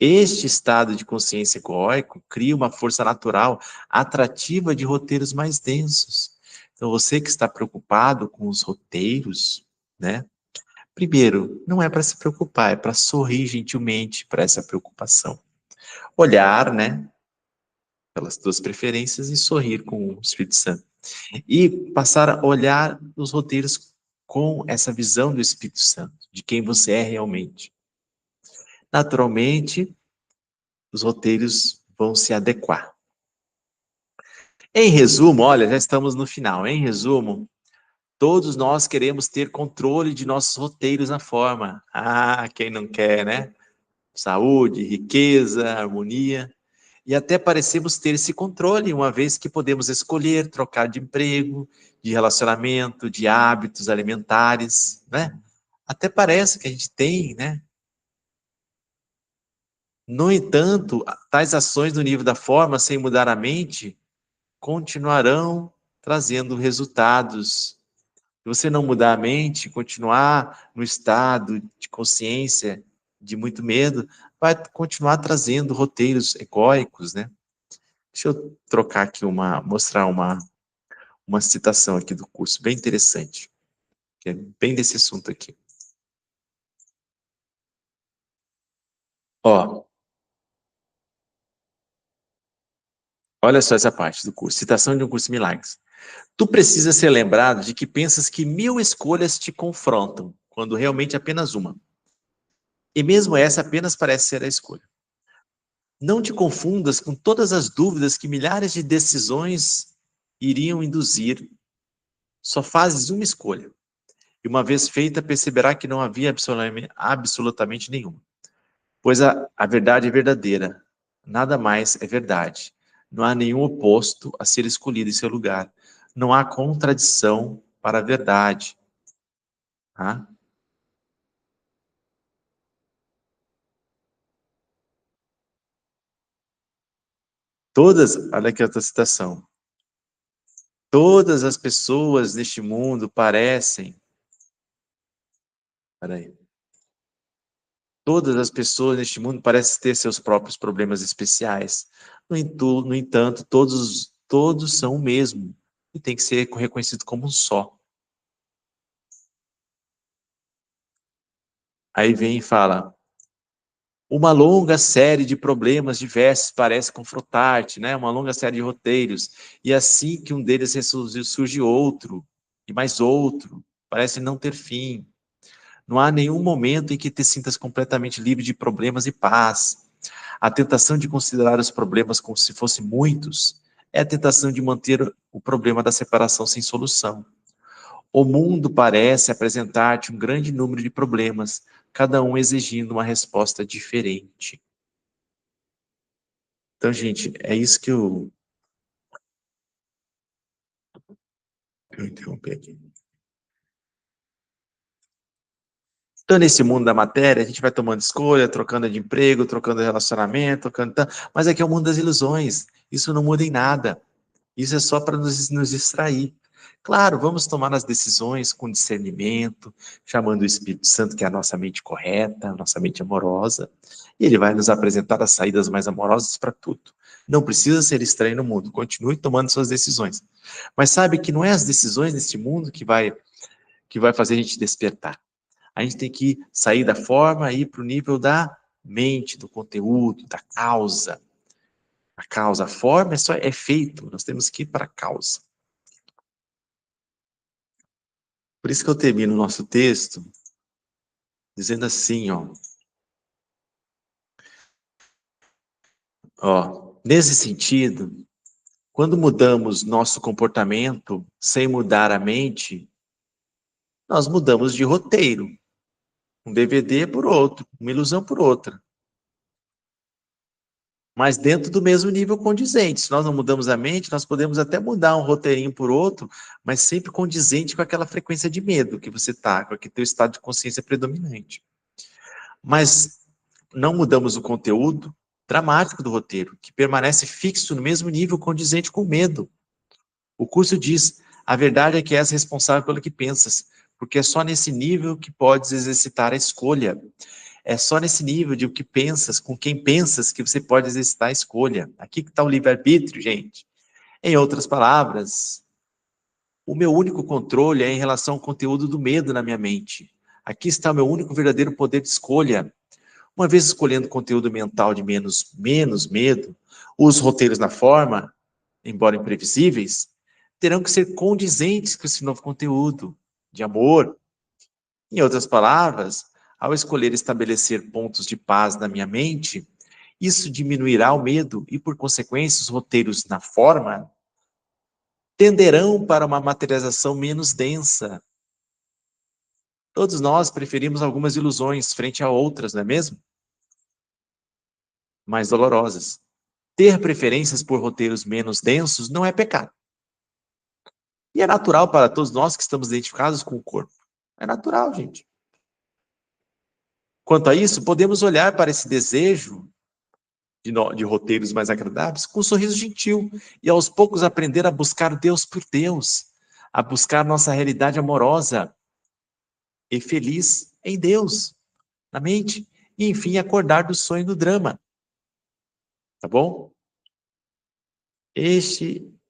Este estado de consciência egóico cria uma força natural atrativa de roteiros mais densos. Então, você que está preocupado com os roteiros, né? Primeiro, não é para se preocupar, é para sorrir gentilmente para essa preocupação. Olhar, né? Pelas tuas preferências e sorrir com o Espírito Santo. E passar a olhar os roteiros com essa visão do Espírito Santo, de quem você é realmente. Naturalmente, os roteiros vão se adequar. Em resumo, olha, já estamos no final. Em resumo, todos nós queremos ter controle de nossos roteiros na forma. Ah, quem não quer, né? Saúde, riqueza, harmonia. E até parecemos ter esse controle, uma vez que podemos escolher trocar de emprego, de relacionamento, de hábitos alimentares, né? Até parece que a gente tem, né? No entanto, tais ações no nível da forma, sem mudar a mente, continuarão trazendo resultados. Se você não mudar a mente, continuar no estado de consciência, de muito medo, vai continuar trazendo roteiros egóicos, né? Deixa eu trocar aqui mostrar uma citação aqui do curso, bem interessante, que é bem desse assunto aqui. Ó, olha só essa parte do curso, citação de um curso de milagres. Tu precisa ser lembrado de que pensas que 1000 escolhas te confrontam, quando realmente apenas uma. E mesmo essa apenas parece ser a escolha. Não te confundas com todas as dúvidas que milhares de decisões iriam induzir. Só fazes uma escolha. E uma vez feita, perceberá que não havia absolutamente nenhuma. Pois a verdade é verdadeira. Nada mais é verdade. Não há nenhum oposto a ser escolhido em seu lugar. Não há contradição para a verdade. Tá? Todas, olha aqui outra citação. Todas as pessoas neste mundo parecem. Peraí. Todas as pessoas neste mundo parecem ter seus próprios problemas especiais. No entanto, todos são o mesmo e tem que ser reconhecido como um só. Aí vem e fala: uma longa série de problemas diversos parece confrontar-te, né? Uma longa série de roteiros. E assim que um deles ressurge, surge outro, e mais outro. Parece não ter fim. Não há nenhum momento em que te sintas completamente livre de problemas e paz. A tentação de considerar os problemas como se fossem muitos é a tentação de manter o problema da separação sem solução. O mundo parece apresentar-te um grande número de problemas, cada um exigindo uma resposta diferente. Então, gente, é isso que eu interrompi aqui. Então, nesse mundo da matéria, a gente vai tomando escolha, trocando de emprego, trocando de relacionamento, trocando... Mas aqui é o mundo das ilusões. Isso não muda em nada. Isso é só para nos distrair. Claro, vamos tomar as decisões com discernimento, chamando o Espírito Santo, que é a nossa mente correta, a nossa mente amorosa, e ele vai nos apresentar as saídas mais amorosas para tudo. Não precisa ser estranho no mundo, continue tomando suas decisões. Mas sabe que não é as decisões neste mundo que vai fazer a gente despertar. A gente tem que sair da forma e ir para o nível da mente, do conteúdo, da causa. A causa, a forma é só efeito, nós temos que ir para a causa. Por isso que eu termino o nosso texto dizendo assim, nesse sentido, quando mudamos nosso comportamento sem mudar a mente, nós mudamos de roteiro. Um DVD por outro, uma ilusão por outra. Mas dentro do mesmo nível condizente. Se nós não mudamos a mente, nós podemos até mudar um roteirinho por outro, mas sempre condizente com aquela frequência de medo que você está, com aquele teu estado de consciência predominante. Mas não mudamos o conteúdo dramático do roteiro, que permanece fixo no mesmo nível condizente com o medo. O curso diz: a verdade é que és responsável pelo que pensas, porque é só nesse nível que podes exercitar a escolha. É só nesse nível de o que pensas, com quem pensas, que você pode exercitar a escolha. Aqui que está o livre-arbítrio, gente. Em outras palavras, o meu único controle é em relação ao conteúdo do medo na minha mente. Aqui está o meu único verdadeiro poder de escolha. Uma vez escolhendo conteúdo mental de menos medo, os roteiros na forma, embora imprevisíveis, terão que ser condizentes com esse novo conteúdo de amor. Em outras palavras, ao escolher estabelecer pontos de paz na minha mente, isso diminuirá o medo e, por consequência, os roteiros na forma tenderão para uma materialização menos densa. Todos nós preferimos algumas ilusões frente a outras, não é mesmo? Mais dolorosas. Ter preferências por roteiros menos densos não é pecado. E é natural para todos nós que estamos identificados com o corpo. É natural, gente. Quanto a isso, podemos olhar para esse desejo de roteiros mais agradáveis com um sorriso gentil e aos poucos aprender a buscar Deus por Deus, a buscar nossa realidade amorosa e feliz em Deus, na mente, e enfim acordar do sonho do drama, tá bom?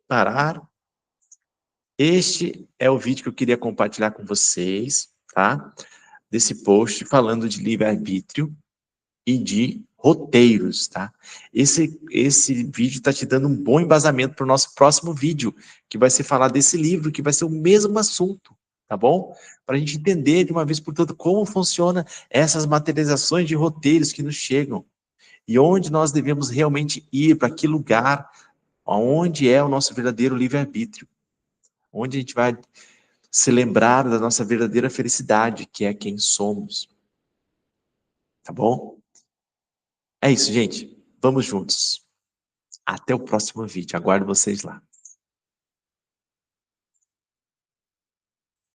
Parar. Este é o vídeo que eu queria compartilhar com vocês, tá? Desse post falando de livre-arbítrio e de roteiros, tá? Esse vídeo está te dando um bom embasamento para o nosso próximo vídeo, que vai ser falar desse livro, que vai ser o mesmo assunto, tá bom? Para a gente entender de uma vez por todas como funciona essas materializações de roteiros que nos chegam e onde nós devemos realmente ir, para que lugar, onde é o nosso verdadeiro livre-arbítrio, onde a gente vai se lembrar da nossa verdadeira felicidade, que é quem somos, tá bom? É isso, gente. Vamos juntos. Até o próximo vídeo. Aguardo vocês lá.